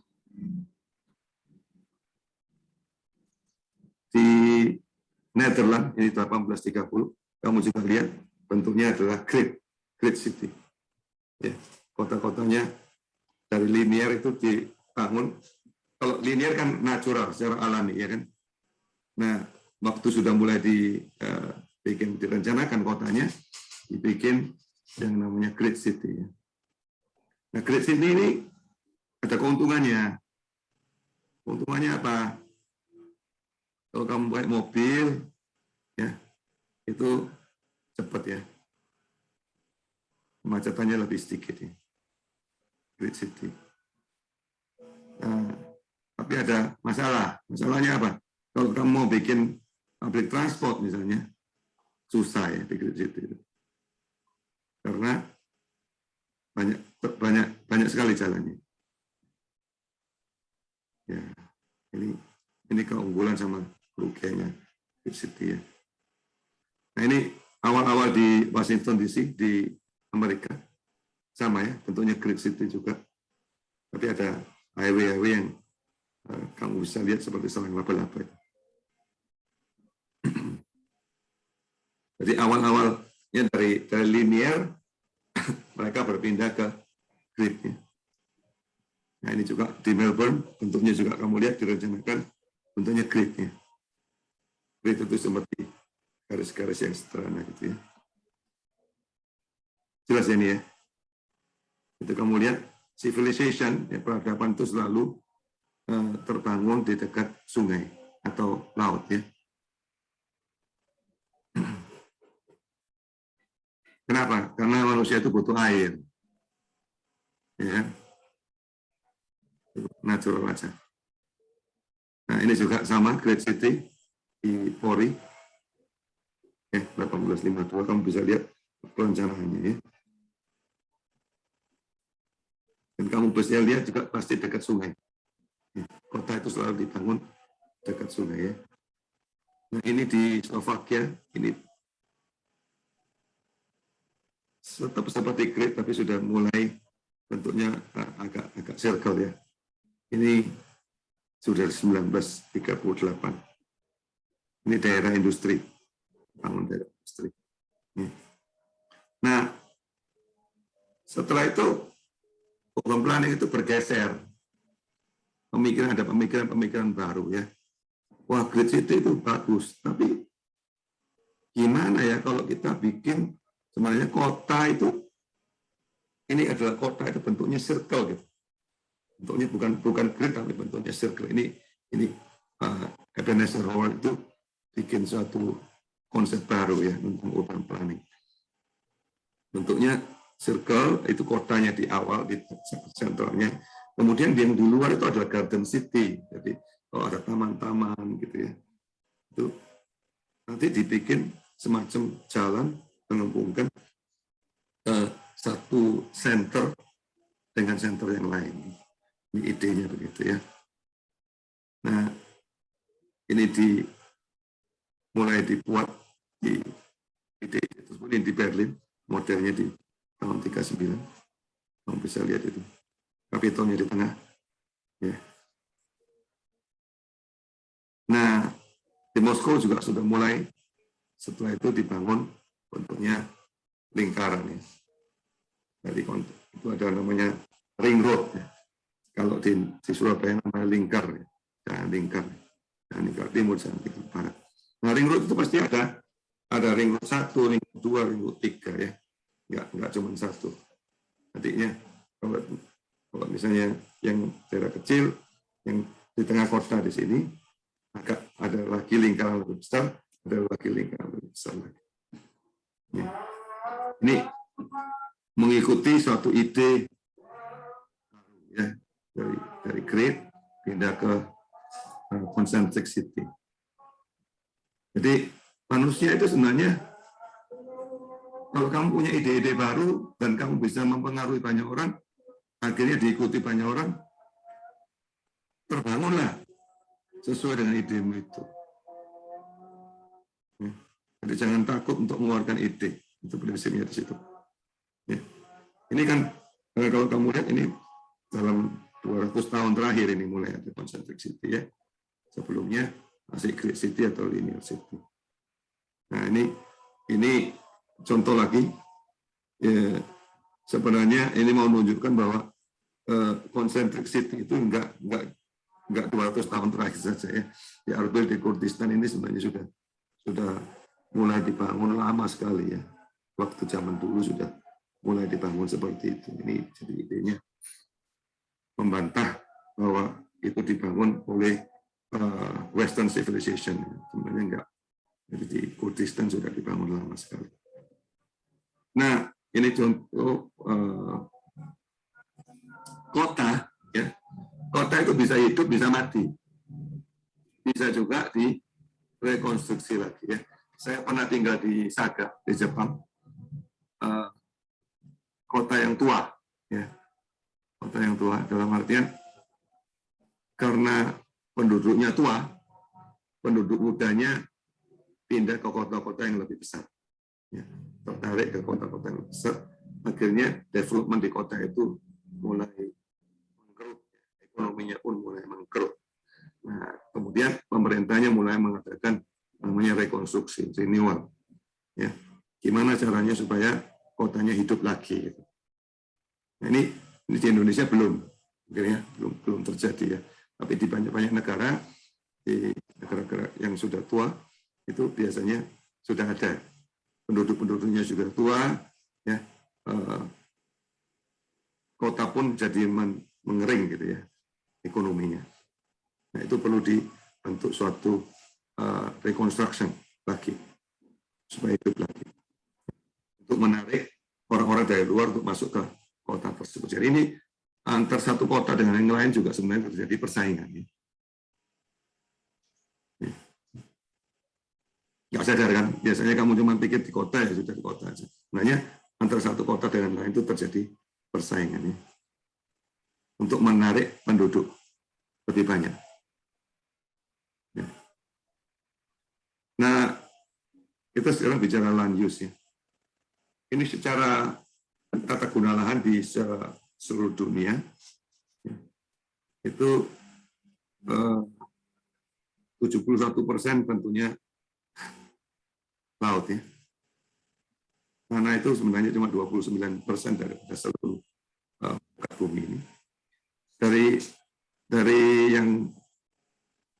Netherlands ini 1830. Kamu juga lihat bentuknya adalah grid city. Ya, kota-kotanya dari linear itu dibangun. Kalau linear kan natural, secara alami, ya kan. Nah, waktu sudah mulai direncanakan kotanya, dibikin yang namanya grid city. Nah, grid city ini ada keuntungannya. Keuntungannya apa? Kalau kamu pakai mobil, ya itu cepat ya. Kemacetannya lebih sedikit ya. Grid city. Nah, tapi ada masalah. Masalahnya apa? Kalau kamu mau bikin public transport misalnya, susah ya di grid city itu. Karena banyak sekali jalannya. Ya, ini keunggulan sama kerugiannya grid city ya. Nah, ini awal-awal di Washington DC di Amerika sama ya, bentuknya grid city juga. Tapi ada highway yang kamu bisa lihat seperti sarang laba-laba. Jadi awal-awalnya dari linear mereka berpindah ke grid. Ya. Nah, ini juga di Melbourne, bentuknya juga kamu lihat direncanakan bentuknya grid. Ya. Grid itu seperti garis-garis yang sederhana gitu ya. Jelas ini ya. Itu kamu lihat civilization, ya, peradaban itu selalu terbangun di dekat sungai atau laut ya. Kenapa? Karena manusia itu butuh air. Ya. Natural aja. Nah, ini juga sama Great City di Pori. 1852 kamu bisa lihat perencanaannya ya. Dan kamu bisa lihat juga pasti dekat sungai. Kota itu selalu dibangun dekat sungai ya. Nah, ini di Slovakia, ini tetap seperti grid tapi sudah mulai bentuknya agak circle ya. Ini sudah 1938. Ini daerah industri, bangun daerah industri. Nah, setelah itu urban planning itu bergeser. Ada pemikiran baru ya. Wah, grid city itu bagus, tapi gimana ya kalau kita bikin sebenarnya kota itu, ini adalah kota itu bentuknya circle gitu. Bentuknya bukan grid tapi bentuknya circle. Ini Ebenezer Howard itu bikin suatu konsep baru ya tentang urban planning. Bentuknya circle itu kotanya di awal di sentralnya. Kemudian yang di luar itu adalah garden city. Jadi kalau ada taman-taman gitu ya. Itu nanti dibikin semacam jalan menghubungkan satu center dengan center yang lain. Ini idenya begitu ya. Nah, ini mulai dibuat di ide tersebut di Berlin, modelnya di tahun 39. Kamu bisa lihat itu. Kapitolnya di tengah. Ya. Nah, di Moskow juga sudah mulai setelah itu dibangun bentuknya lingkaran ya. Jadi itu ada namanya ring road ya. Kalau di Surabaya namanya lingkar ya. Jangan lingkar. Jangan lingkar timur, jangan lingkar barat. Nah, ring road itu pasti ada ring road 1, ring road 2, ring road 3 ya. Enggak cuma satu. Artinya kalau misalnya yang daerah kecil yang di tengah kota di sini agak ada lagi lingkaran lebih besar, ada lagi lingkaran lebih besar lagi. Ya. Ini mengikuti suatu ide ya dari grid pindah ke concentric city. Jadi manusia itu sebenarnya kalau kamu punya ide-ide baru dan kamu bisa mempengaruhi banyak orang, akhirnya diikuti banyak orang, terbangunlah sesuai dengan idemu itu. Ya. Jadi jangan takut untuk mengeluarkan ide, itu prinsipnya di situ. Ya. Ini kan kalau kamu lihat ini dalam 200 tahun terakhir ini mulai ada concentric city ya. Sebelumnya masih grid city atau linear city. Nah, ini contoh lagi. Ya, sebenarnya ini mau menunjukkan bahwa concentric city itu enggak 200 tahun terakhir saja ya. Di Arbil, di Kurdistan ini sebenarnya sudah mulai dibangun lama sekali ya. Waktu zaman dulu sudah mulai dibangun seperti itu. Ini jadi idenya membantah bahwa itu dibangun oleh Western civilization. Sebenarnya enggak. Jadi di Kurdistan sudah dibangun lama sekali. Nah, ini contoh kota, ya. Kota itu bisa hidup, bisa mati, bisa juga direkonstruksi lagi. Ya. Saya pernah tinggal di Saga, di Jepang, kota yang tua, ya. Kota yang tua dalam artian karena penduduknya tua, penduduk mudanya pindah ke kota-kota yang lebih besar. Ya, tertarik ke kota-kota yang besar, akhirnya development di kota itu mulai mengkerut, ekonominya pun mulai mengkerut. Nah, kemudian pemerintahnya mulai mengadakan namanya rekonstruksi, renewal. Ya, gimana caranya supaya kotanya hidup lagi? Gitu. Nah, ini di Indonesia akhirnya belum terjadi ya. Tapi di banyak negara, di negara-negara yang sudah tua itu biasanya sudah ada. Penduduknya sudah tua, ya, kota pun jadi mengering gitu ya, ekonominya. Nah, itu perlu dibentuk suatu reconstruction lagi, supaya hidup lagi. Untuk menarik orang-orang dari luar untuk masuk ke kota tersebut. Jadi ini antar satu kota dengan yang lain juga sebenarnya terjadi persaingan. Ya. Nggak sadar kan, biasanya kamu cuma pikir di kota ya sudah di kota aja. Sebenarnya antara satu kota dengan lain itu terjadi persaingan ya. Untuk menarik penduduk lebih banyak. Ya. Nah, kita sekarang bicara land use ya. Ini secara tata guna lahan di seluruh dunia ya. Itu 71% tentunya laut ya. Tanah itu sebenarnya cuma 29% dari seluruh bumi ini. Dari yang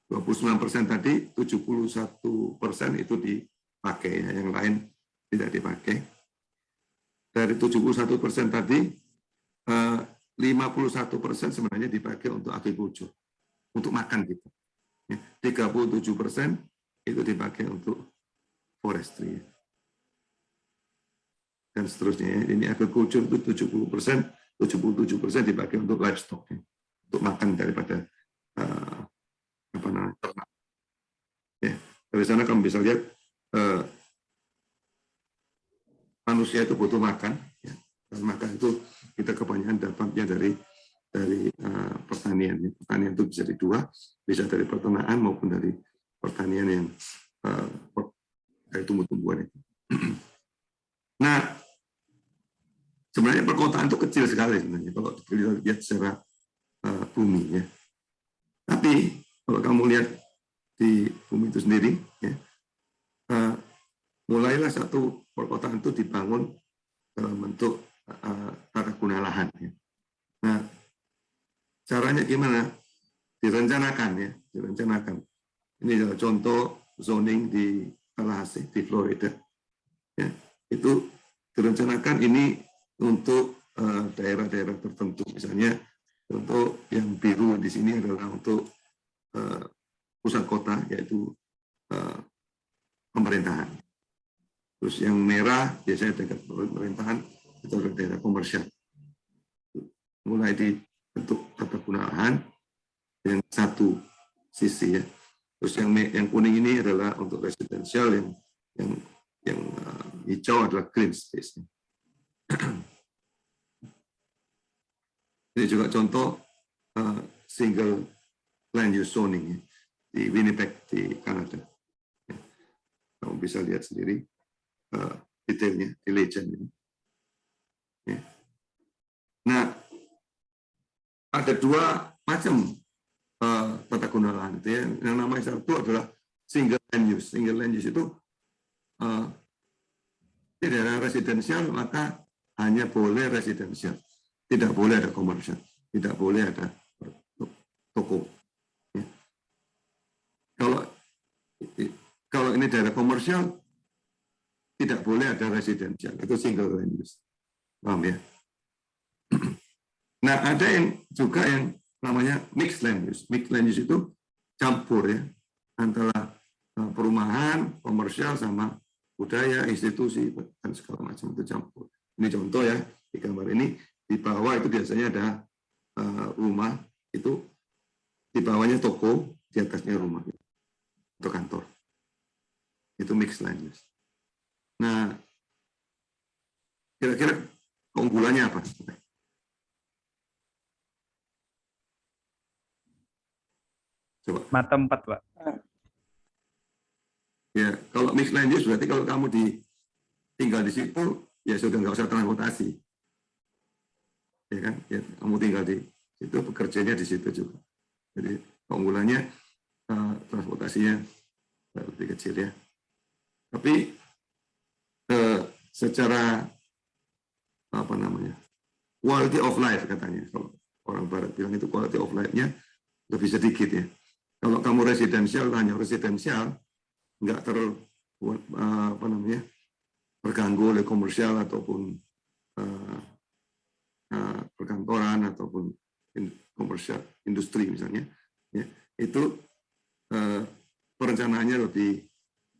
29% tadi, 71% itu dipakai, ya, yang lain tidak dipakai. Dari 71% tadi, 51% sebenarnya dipakai untuk agrikultur, untuk makan gitu. 37% itu dipakai untuk forestry dan seterusnya. Ini agriculture itu 70%, 77% dipakai untuk livestock, untuk makan daripada ternak. Ya, dari sana kamu bisa lihat manusia itu butuh makan, ya. Dan makan itu kita kebanyakan dapatnya dari pertanian. Pertanian itu bisa dari dua, bisa dari peternakan maupun dari pertanian yang dari tumbuh-tumbuhan itu. Nah, sebenarnya perkotaan itu kecil sekali sebenarnya kalau kita lihat secara bumi ya. Tapi kalau kamu lihat di bumi itu sendiri, ya, mulailah satu perkotaan itu dibangun dalam bentuk tata guna lahan. Ya. Nah, caranya gimana? Direncanakan ya, direncanakan. Ini adalah contoh zoning di Tallahassee di Florida, ya, itu direncanakan ini untuk daerah-daerah tertentu, misalnya untuk yang biru di sini adalah untuk pusat kota, yaitu pemerintahan. Terus yang merah biasanya dekat pemerintahan itu adalah daerah komersial. Mulai dibentuk tata guna lahan yang satu sisi ya. Terus yang kuning ini adalah untuk residensial, yang hijau adalah green space. Ini juga contoh single land use zoning ya, di Winnipeg di Kanada. Kamu bisa lihat sendiri detailnya di legend ini. Ya. Nah, ada dua macam tata guna lahan itu ya. Yang namanya satu adalah single land use. Single land use itu di daerah residensial maka hanya boleh residensial, tidak boleh ada komersial, tidak boleh ada toko. Ya. Kalau ini daerah komersial tidak boleh ada residensial, itu single land use. Paham ya? Nah, ada yang juga yang namanya mixed land use. Mixed land use itu campur ya antara perumahan, komersial sama budaya, institusi, dan segala macam itu campur. Ini contoh ya, di gambar ini, di bawah itu biasanya ada rumah, itu di bawahnya toko, di atasnya rumah, atau kantor. Itu mixed land use. Nah, kira-kira keunggulannya apa? Coba. Mata 4, Pak. Ya, kalau mixed land use berarti kalau kamu tinggal di situ, ya sudah nggak usah transportasi. Ya kan? Ya, kamu tinggal di situ, bekerjanya di situ juga. Jadi keunggulannya transportasinya lebih kecil ya. Tapi secara apa namanya, quality of life katanya, kalau orang Barat bilang itu quality of life-nya lebih sedikit ya. Kalau kamu residensial, hanya residensial, nggak apa namanya, terganggu oleh komersial ataupun perkantoran ataupun komersial industri misalnya, ya, itu perencanaannya lebih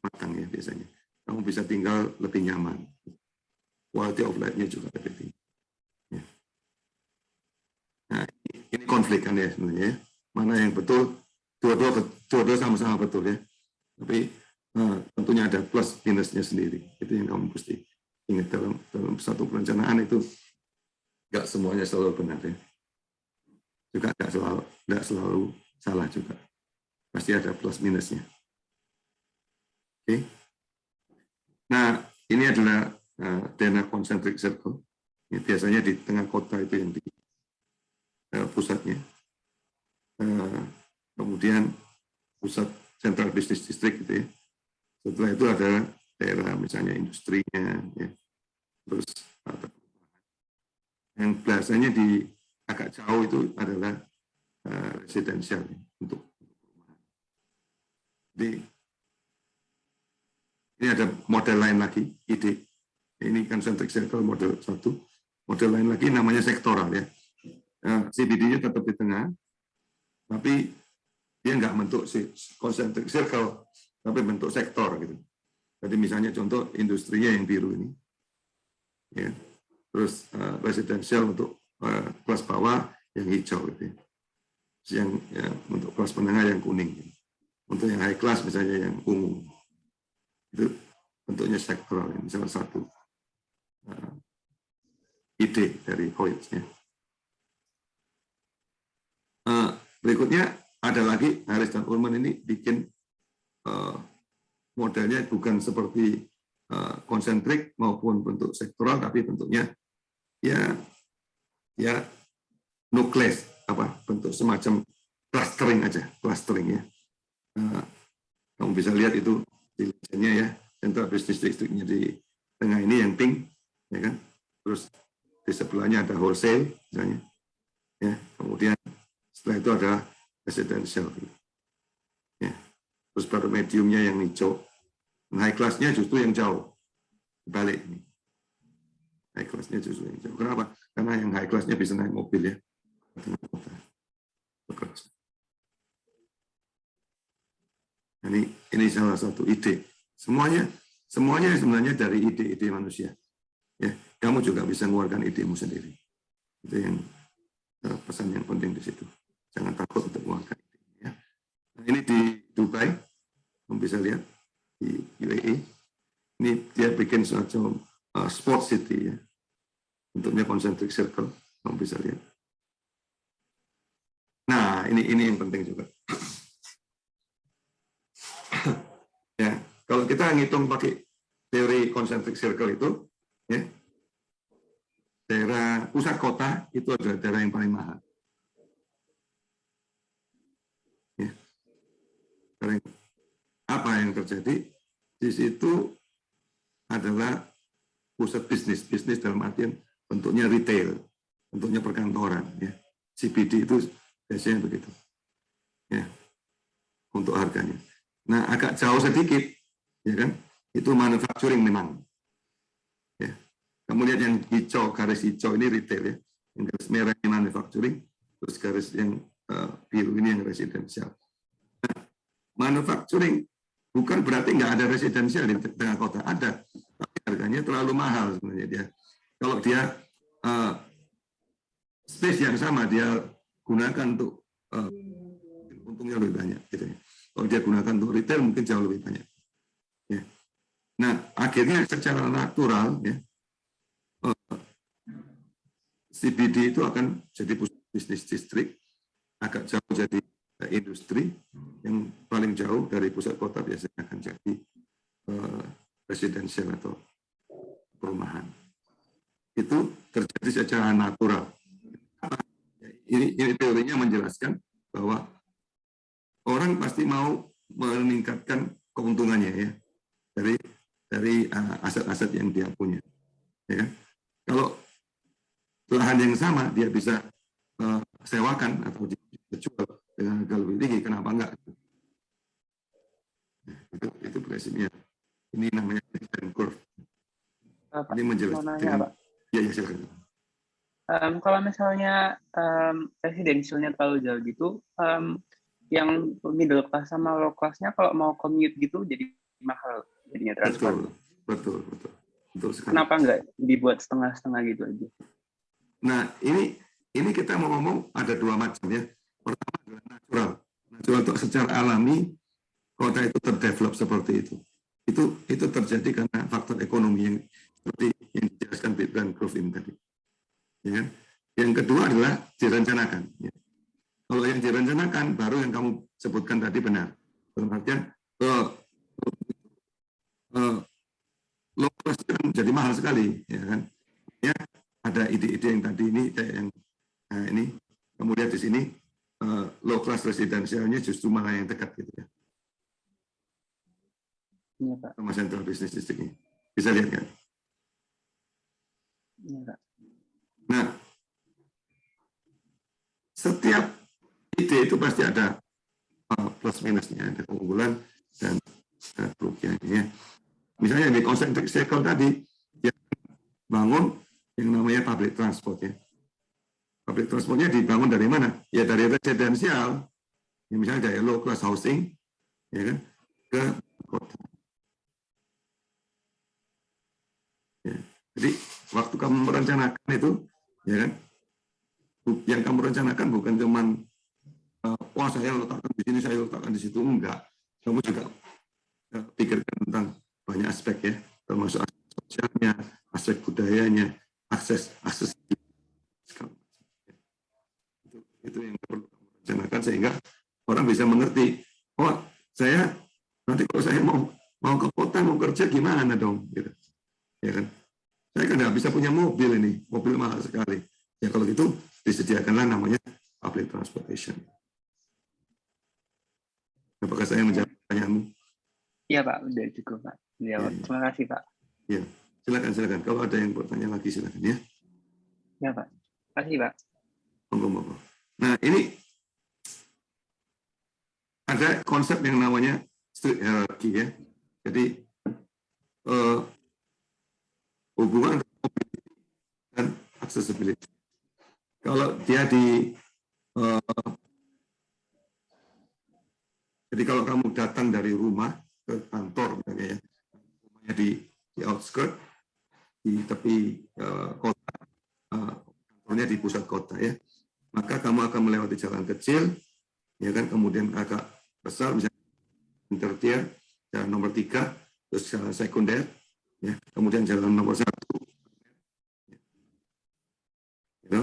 matang ya biasanya. Kamu bisa tinggal lebih nyaman. Quality of life-nya juga lebih tinggi. Ya. Nah, ini konflik kan ya sebenarnya. Mana yang betul? Dua-dua sama-sama betul ya. Tapi tentunya ada plus minusnya sendiri. Itu yang kamu mesti ingat dalam satu perencanaan itu nggak semuanya selalu benar ya. Juga nggak selalu salah juga. Pasti ada plus minusnya. Oke. Nah, ini adalah dana concentric circle. Ya, biasanya di tengah kota itu yang di pusatnya. Kemudian pusat central business district gitu ya. Setelah itu ada daerah misalnya industrinya, ya. Terus yang biasanya di agak jauh itu adalah residensial ya, untuk perumahan. Jadi ini ada model lain lagi, ide. Ini concentric circle model 1. Model lain lagi namanya sektoral ya. CBD-nya tetap di tengah, tapi dia nggak bentuk concentric circle, tapi bentuk sektor gitu. Jadi misalnya contoh industrinya yang biru ini, ya. Terus residential untuk kelas bawah yang hijau gitu ya. Yang ya, untuk kelas menengah yang kuning. Gitu. Untuk yang high class misalnya yang ungu. Itu bentuknya sektoral. Ini salah satu ide dari Hoyt. Ya. Berikutnya ada lagi Harris dan Ullman ini bikin modelnya bukan seperti konsentrik maupun bentuk sektoral, tapi bentuknya ya nukleus, apa bentuk semacam clustering aja, clustering ya. Kamu bisa lihat itu di legendnya ya, central business district-nya di tengah ini yang pink, ya kan. Terus di sebelahnya ada wholesale misalnya, ya. Kemudian setelah itu ada residential, ya. Terus baru mediumnya yang hijau. High class-nya justru yang jauh, balik ini. High class-nya justru yang jauh. Kenapa? Karena yang high class-nya bisa naik mobil ya. Ini salah satu ide. Semuanya sebenarnya dari ide-ide manusia. Ya, kamu juga bisa mengeluarkan idemu sendiri. Itu yang pesan yang penting di situ. Jangan takut untuk mengeluarkan ide. Ya. Nah, ini di Dubai, kamu bisa lihat di UAE. Ini dia bikin semacam sport city ya. Bentuknya concentric circle, kamu bisa lihat. Nah, ini yang penting juga. Ya, kalau kita ngitung pakai teori concentric circle itu, ya, daerah pusat kota itu adalah daerah yang paling mahal. Ya. Apa yang terjadi? Di situ adalah pusat bisnis. Bisnis dalam artian bentuknya retail, bentuknya perkantoran. Ya. CBD itu biasanya begitu. Ya. Untuk harganya. Nah, agak jauh sedikit, ya kan? Itu manufacturing memang. Ya. Kamu lihat yang hijau, garis hijau ini retail ya. Yang garis merah ini manufacturing, terus garis yang biru ini yang residensial. Nah, manufacturing bukan berarti nggak ada residensial di tengah kota, ada, tapi harganya terlalu mahal sebenarnya dia. Kalau dia space yang sama dia gunakan untuk untungnya lebih banyak, gitu ya. Kalau dia gunakan untuk retail mungkin jauh lebih banyak. Ya. Nah, akhirnya secara natural ya, CBD itu akan jadi pusat bisnis distrik, agak jauh jadi industri, yang paling jauh dari pusat kota biasanya akan jadi residensial atau perumahan. Itu terjadi secara natural. Ini teorinya menjelaskan bahwa orang pasti mau meningkatkan keuntungannya ya dari aset-aset yang dia punya. Ya. Kalau lahan yang sama dia bisa sewakan atau dijual dengan harga lebih tinggi, kenapa enggak? Itu prinsipnya. Ini namanya trend curve. Ini menjelaskan. Ya, silakan. Kalau misalnya residensialnya terlalu jauh gitu, yang middle class sama low class-nya kalau mau commute gitu jadi mahal jadinya transport. Betul sekali. Kenapa nggak dibuat setengah-setengah gitu aja? Nah, ini kita mau ngomong ada dua macam ya. Pertama adalah natural. Natural itu secara alami kota itu terdevelop seperti itu. Itu terjadi karena faktor ekonomi yang seperti yang dijelaskan Big Bang Growth ini tadi. Ya. Yang kedua adalah direncanakan. Ya. Kalau yang direncanakan baru yang kamu sebutkan tadi benar. Dalam artian low cost kan jadi mahal sekali, ya kan? Ya, ada ide-ide yang tadi ini kayak yang ini. Kamu lihat di sini low class residensialnya justru malah yang dekat gitu ya. Iya, Pak. Sama central business district ini. Bisa lihat kan? Iya, Pak. Nah, setiap ide itu pasti ada plus minusnya, ada keunggulan dan kerugiannya. Misalnya di concentric circle tadi, dia bangun yang namanya public transport ya. Public transportnya dibangun dari mana? Ya dari residensial, ya, misalnya dari low class housing, ya kan, ke kota. Ya. Jadi waktu kamu merencanakan itu, ya kan, yang kamu rencanakan bukan cuman wah saya letakkan di sini, saya letakkan di situ, enggak. Kamu juga pikirkan tentang banyak aspek ya, termasuk aspek sosialnya, aspek budayanya, akses itu yang perlu kamu rencanakan sehingga orang bisa mengerti. Oh, saya nanti kalau saya mau ke kota mau kerja gimana dong, gitu. Ya kan? Saya kan nggak bisa punya mobil ini, mobil mahal sekali. Ya kalau gitu disediakanlah namanya public transportation. Apakah saya menjawab pertanyaanmu? Iya Pak, udah cukup Pak. Ya, terima kasih Pak. Ya, silakan. Kalau ada yang bertanya lagi silakan ya. Ya Pak, terima kasih Pak. Monggo. Nah ini ada konsep yang namanya street hierarchy ya. Jadi hubungan mobility dan accessibility. Kalau dia jadi kalau kamu datang dari rumah ke kantor misalnya ya, rumahnya di outskirt, di tepi kota, kantornya di pusat kota ya, maka kamu akan melewati jalan kecil, ya kan, kemudian agak besar, misalnya tertier, jalan nomor 3, terus jalan sekunder, ya, kemudian jalan nomor 1, ya,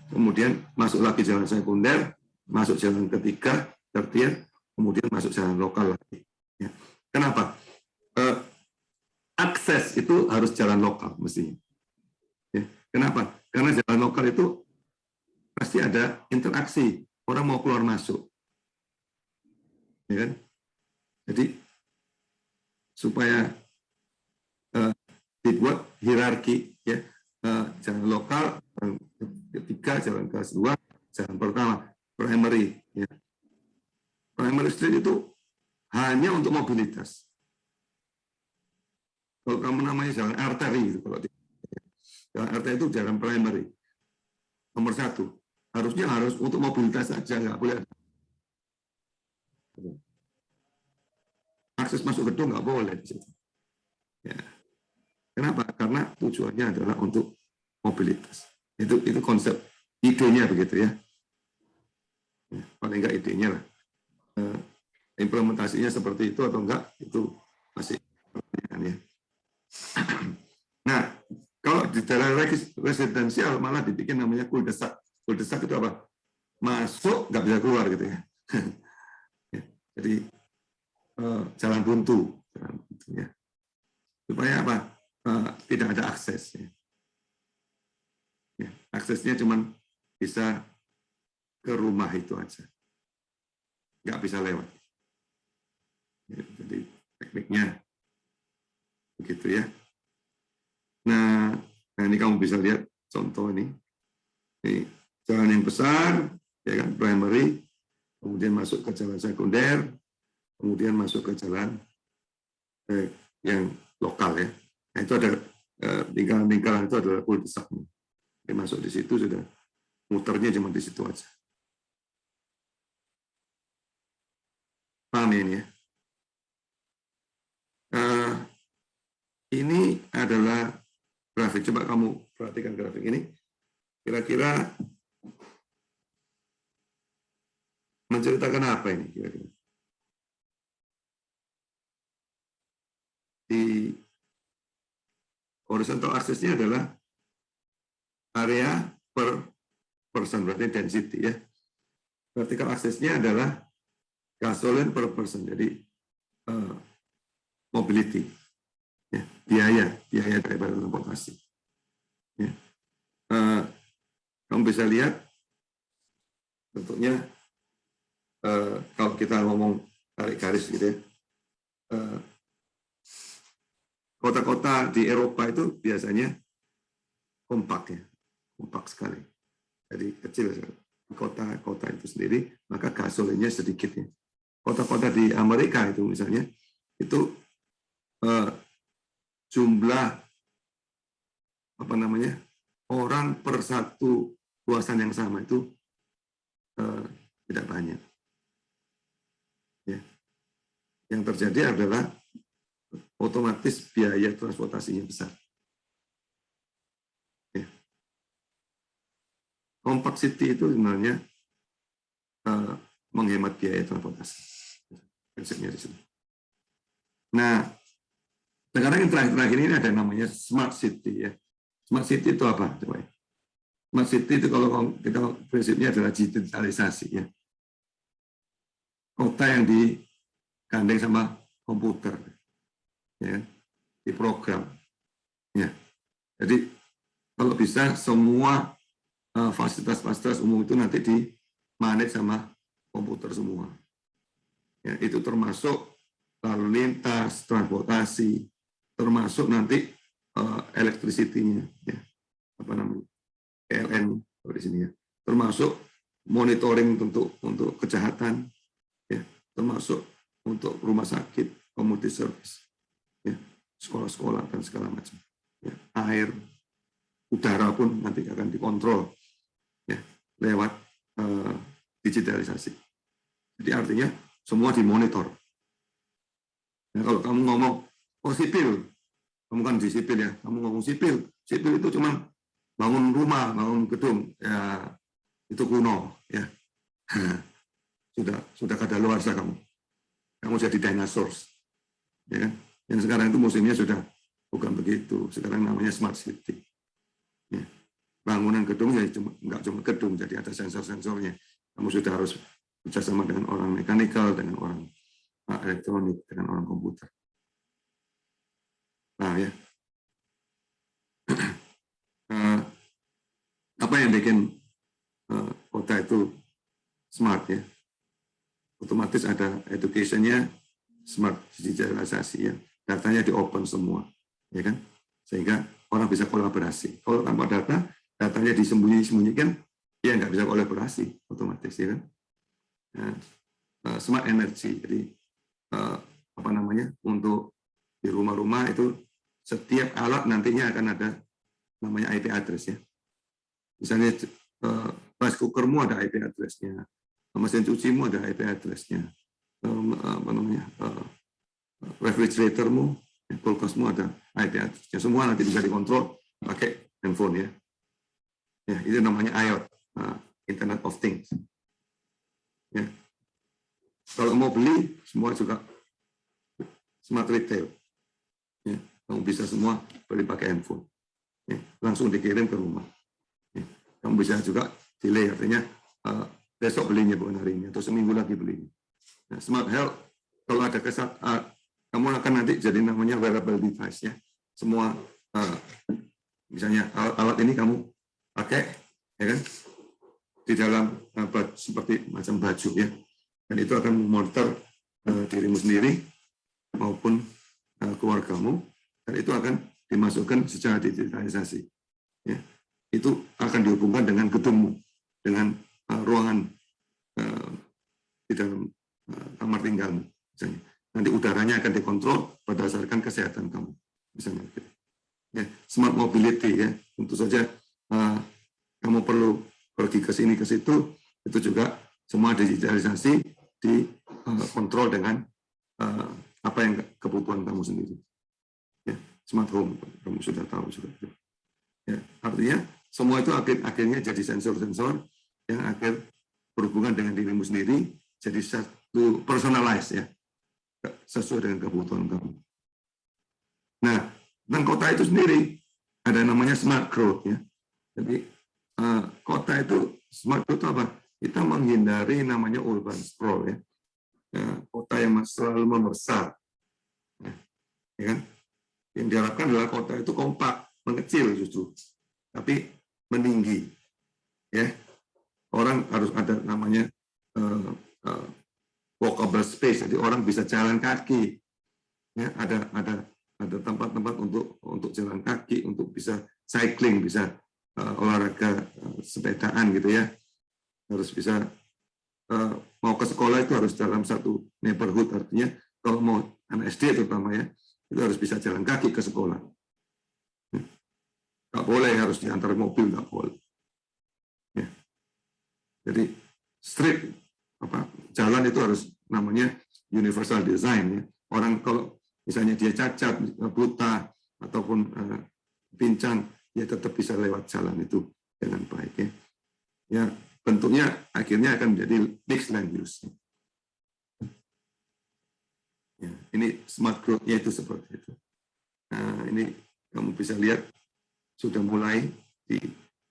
kemudian masuk lagi jalan sekunder, masuk jalan ketiga, tertier, kemudian masuk jalan lokal lagi. Ya. Kenapa? Akses itu harus jalan lokal mestinya. Ya. Kenapa? Karena jalan lokal itu pasti ada interaksi, orang mau keluar masuk, ya kan? Jadi supaya dibuat hierarki ya, jalan lokal, jalan ketiga, jalan kelas 2, jalan pertama, primary ya. Primary street itu hanya untuk mobilitas. Kalau kamu namanya jalan arteri, kalau jalan arteri itu jalan primary. Nomor 1, harusnya harus untuk mobilitas saja, nggak boleh. Akses masuk gedung nggak boleh di situ. Ya. Kenapa? Karena tujuannya adalah untuk mobilitas. Itu konsep idenya begitu ya. Paling nggak idenya lah. Implementasinya seperti itu atau enggak itu masih pertanyaan ya. Nah, kalau di daerah residensial malah dibikin namanya cul-de-sac. Cul-de-sac itu apa? Masuk nggak bisa keluar gitu ya. Jadi jalan buntu ya. Supaya apa? Tidak ada akses. Ya. Aksesnya cuma bisa ke rumah itu aja, nggak bisa lewat. Ya, jadi tekniknya begitu ya. Nah, ini kamu bisa lihat contoh ini. Ini jalan yang besar, ya kan, primary, kemudian masuk ke jalan sekunder, kemudian masuk ke jalan yang lokal ya. Nah, itu ada lingkaran-lingkaran itu adalah cul-de-sac. Masuk di situ sudah muternya cuma di situ aja. Paham ini ya? Ini adalah grafik. Coba kamu perhatikan grafik ini. Kira-kira menceritakan apa ini? Kira-kira di horizontal aksesnya adalah area per person, berarti density ya. Vertical aksesnya adalah gasoline per person, jadi mobility, ya, biaya daripada transportasi. Ya. Kamu bisa lihat, tentunya kalau kita ngomong tarik garis gitu ya, kota-kota di Eropa itu biasanya kompak ya, kompak sekali. Jadi kecil kota-kota itu sendiri, maka gasolinnya sedikit ya. Kota-kota di Amerika itu misalnya, itu jumlah apa namanya orang per satu luasan yang sama itu tidak banyak. Ya. Yang terjadi adalah otomatis biaya transportasinya besar. Ya. Compact city itu sebenarnya menghemat biaya transportasi. Konsepnya di sini. Nah, sekarang yang terakhir ini ada namanya smart city ya. Smart city itu apa? Coba. Smart city itu kalau kita prinsipnya adalah digitalisasi ya. Kota yang digandeng sama komputer, ya, diprogram. Ya. Jadi kalau bisa semua fasilitas-fasilitas umum itu nanti di-manage sama komputer semua. Ya, itu termasuk lalu lintas, transportasi, termasuk nanti electricity-nya, ya, apa namanya, PLN di sini ya, termasuk monitoring untuk kejahatan, ya, termasuk untuk rumah sakit, community service, ya, sekolah-sekolah dan segala macam, ya, air, udara pun nanti akan dikontrol, ya, lewat digitalisasi. Jadi artinya semua dimonitor. Nah, kalau kamu ngomong, oh sipil, kamu kan di sipil ya, kamu ngomong sipil itu cuma bangun rumah, bangun gedung, ya itu kuno, ya. sudah kadaluarsa kamu jadi dinosaurus, ya kan? Yang sekarang itu musimnya sudah bukan begitu, sekarang namanya smart city. Ya. Bangunan gedung ya nggak cuma gedung, jadi ada sensor-sensornya. Kamu sudah harus bekerjasama dengan orang mekanikal, dengan orang elektronik, dengan orang komputer. Nah ya, apa yang bikin kota itu smart ya? Otomatis ada education-nya, smart digitalisasi ya, datanya di open semua, ya kan? sehingga orang bisa kolaborasi. Kalau tanpa data, datanya disembunyikan, ya nggak bisa kolaborasi otomatis, ya kan? Nah, smart energy, jadi apa namanya, untuk di rumah-rumah itu setiap alat nantinya akan ada namanya IP address, ya. Misalnya rice cookermu ada IP address-nya, mesin cucimu ada IP address-nya, apa namanya, refrigeratormu, kulkasmu ada IP address-nya. Semua nanti bisa dikontrol pakai handphone, ya. Ya, itu namanya IoT, Internet of Things. Ya. Kalau mau beli, semua juga smart retail. Ya. Kamu bisa semua beli pakai handphone. Ya. Langsung dikirim ke rumah. Ya. Kamu bisa juga delay, artinya besok belinya bukan hari ini, atau seminggu lagi belinya. Nah, smart health, kalau ada kamu akan nanti jadi namanya wearable device, ya. Semua misalnya alat ini kamu pakai, ya kan, di dalam seperti macam baju, ya, dan itu akan memonitor dirimu sendiri maupun keluargamu, dan itu akan dimasukkan secara digitalisasi, ya. Itu akan dihubungkan dengan gedungmu, dengan ruangan di dalam kamar tinggalmu, misalnya. Nanti udaranya akan dikontrol berdasarkan kesehatan kamu, misalnya. Ya, smart mobility, ya, tentu saja kamu perlu pergi ke sini ke situ, itu juga semua digitalisasi, dikontrol dengan apa yang kebutuhan kamu sendiri. Ya, smart home, kamu sudah tahu juga. Ya, artinya semua itu akhirnya jadi sensor-sensor yang akhir berhubungan dengan dirimu sendiri, jadi satu personalized, ya, sesuai dengan kebutuhan kamu. Nah, tentang kota itu sendiri ada namanya smart growth, ya. Jadi kota itu smart growth itu apa? Kita menghindari namanya urban sprawl, ya. Kota yang selalu membesar, ya kan? Yang diharapkan adalah kota itu kompak, mengecil justru, tapi meninggi, ya. Orang harus ada namanya walkable space, jadi orang bisa jalan kaki, ya. Ada tempat-tempat untuk jalan kaki, untuk bisa cycling, bisa olahraga sepedaan, gitu, ya. Harus bisa mau ke sekolah itu harus dalam satu neighborhood, artinya kalau mau anak SD terutama, ya, itu harus bisa jalan kaki ke sekolah. Nggak boleh harus diantar mobil, nggak boleh. Ya. Jadi street, jalan itu harus namanya universal design, ya. Orang kalau misalnya dia cacat, buta, ataupun pincang, dia tetap bisa lewat jalan itu dengan baik, ya. Ya, bentuknya akhirnya akan menjadi mixed land use. Ya, ini smart growth-nya itu seperti itu. Nah, ini kamu bisa lihat sudah mulai di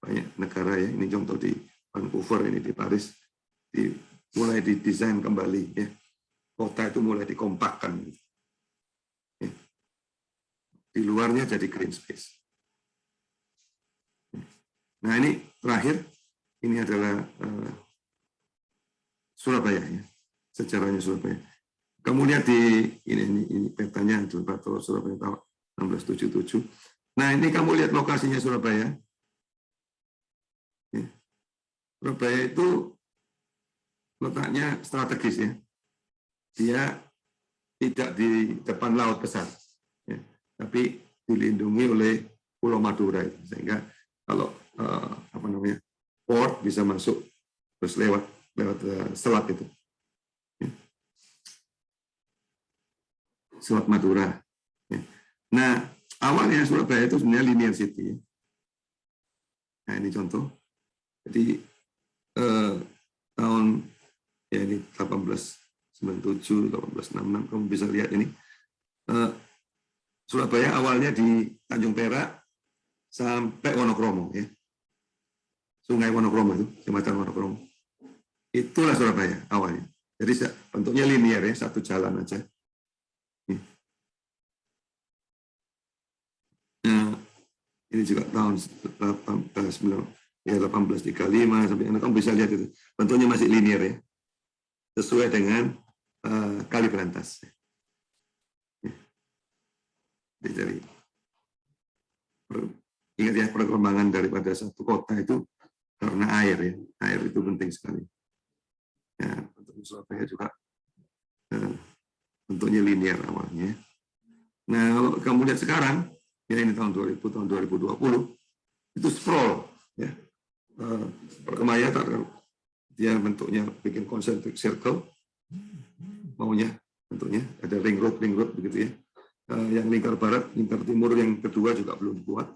banyak negara, ya. Ini contoh di Vancouver, ini di Paris, mulai didesain kembali, ya. Kota itu mulai dikompakkan. Ya. Di luarnya jadi green space. Nah, ini terakhir, ini adalah Surabaya, ya. Sejarahnya Surabaya. Kamu lihat di ini petanya atau Surabaya tahun 1677. Nah, ini kamu lihat lokasinya Surabaya. Ya. Surabaya itu letaknya strategis, ya. Dia tidak di depan laut besar, ya, tapi dilindungi oleh Pulau Madura, sehingga kalau port bisa masuk terus lewat selat itu, ya. Selat Madura. Ya. Nah, awalnya Surabaya itu sebenarnya linear city, ya. Nah, ini contoh. Jadi tahun, ya, ini 1897, 1866, kamu bisa lihat ini. Surabaya awalnya di Tanjung Perak sampai Wonokromo, ya. Sungai Wonokromo itu, Jembatan Wonokromo. Itulah Surabaya awalnya. Jadi bentuknya linear, ya, satu jalan aja. Nah, ini juga tahun 1835 sampai kamu bisa lihat itu. Bentuknya masih linear, ya. Sesuai dengan Kali Berantas. Dari Ingat ya, perkembangan daripada satu kota itu karena air ya. Air itu penting sekali. Ya, untuk Surabaya juga bentuknya linear awalnya. Nah, kalau kamu lihat sekarang, ya ini tahun 2000, tahun 2020, itu sprawl. Ya. Perkembangannya dia bentuknya bikin concentric circle, maunya bentuknya ada ring road begitu ya. Yang lingkar barat, lingkar timur yang kedua juga belum kuat,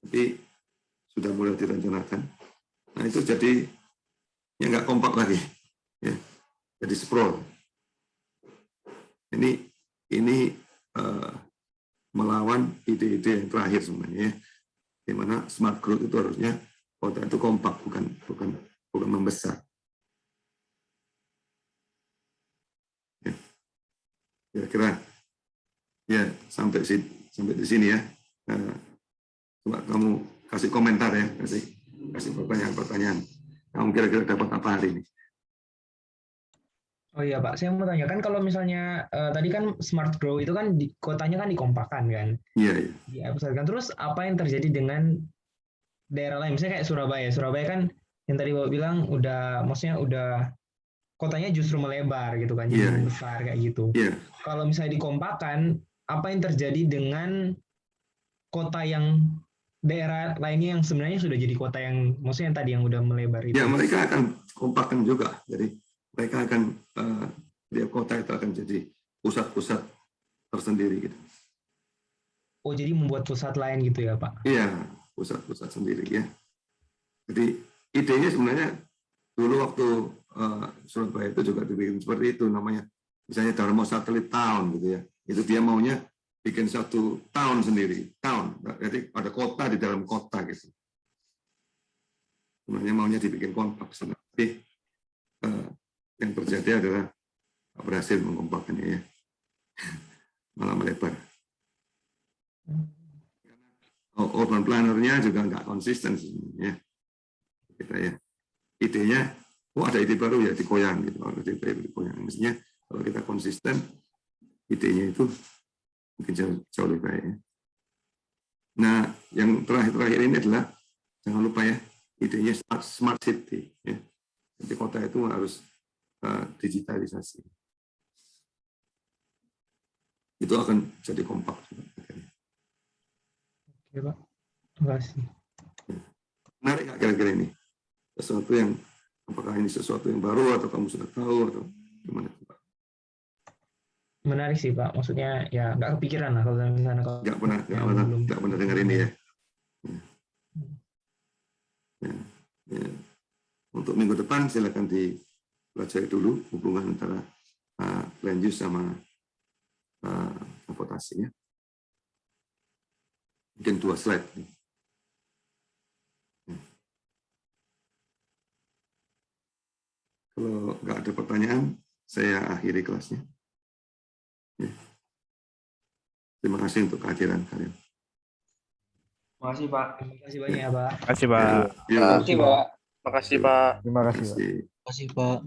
tapi sudah mulai direncanakan. Nah itu jadi ya nggak kompak lagi, ya. Jadi sprawl. Ini melawan ide-ide yang terakhir sebenarnya, ya. Di mana smart growth itu harusnya kota itu kompak, bukan membesar. Ya. Kira-kira ya sampai di sini ya. Coba kamu kasih komentar ya, kasih pertanyaan-pertanyaan. Kamu kira-kira dapat apa hari ini? Oh iya Pak, saya mau tanyakan kalau misalnya tadi kan smart grow itu kan di kotanya kan dikompakan kan? Iya. Dipusatkan. Terus apa yang terjadi dengan daerah lain? Misalnya kayak Surabaya. Surabaya kan yang tadi Bapak bilang maksudnya udah kotanya justru melebar gitu kan, jadi besar kayak gitu. Kalau misalnya dikompakan, apa yang terjadi dengan kota yang daerah lainnya yang sebenarnya sudah jadi kota yang maksudnya yang tadi yang udah melebar itu? Ya, mereka akan kompakkan juga. Jadi mereka akan tiap kota itu akan jadi pusat-pusat tersendiri gitu. Oh, jadi membuat pusat lain gitu ya, Pak? Iya, pusat-pusat sendiri ya. Jadi idenya sebenarnya dulu waktu Surabaya itu juga dibikin seperti itu, namanya misalnya Darmo Satellite Town gitu ya. Itu dia maunya bikin satu town sendiri, town. Jadi ada kota di dalam kota gitu. Sebenarnya maunya dibikin kompak, tapi yang terjadi adalah berhasil mengompakkannya ya. Malah melebar. Urban planner-nya juga nggak konsisten sebenarnya. Kita ya. Idenya, ada ide baru ya dikoyang gitu. Ada ide baru dikoyang. Maksudnya kalau kita konsisten, idenya itu mungkin jauh lebih baik. Ya. Nah, yang terakhir ini adalah jangan lupa ya, idenya smart city. Ya. Jadi kota itu harus digitalisasi. Itu akan jadi kompak. Oke, Pak. Terima kasih. Menarik nggak kira-kira ini? Sesuatu yang, apakah ini sesuatu yang baru atau kamu sudah tahu atau gimana? Menarik sih Pak, maksudnya ya nggak kepikiran lah kalau misalnya nggak pernah dengar ini ya. Ya. Untuk minggu depan silakan dipelajari dulu hubungan antara land use sama transportasi ya. Mungkin 2 slide. Kalau nggak ada pertanyaan, saya akhiri kelasnya. Ya. Terima kasih untuk kehadiran kalian. Terima kasih Pak. Terima kasih banyak ya Pak. Terima kasih Pak. Terima kasih Pak. Makasih Pak. Terima kasih Pak. Terima kasih Pak.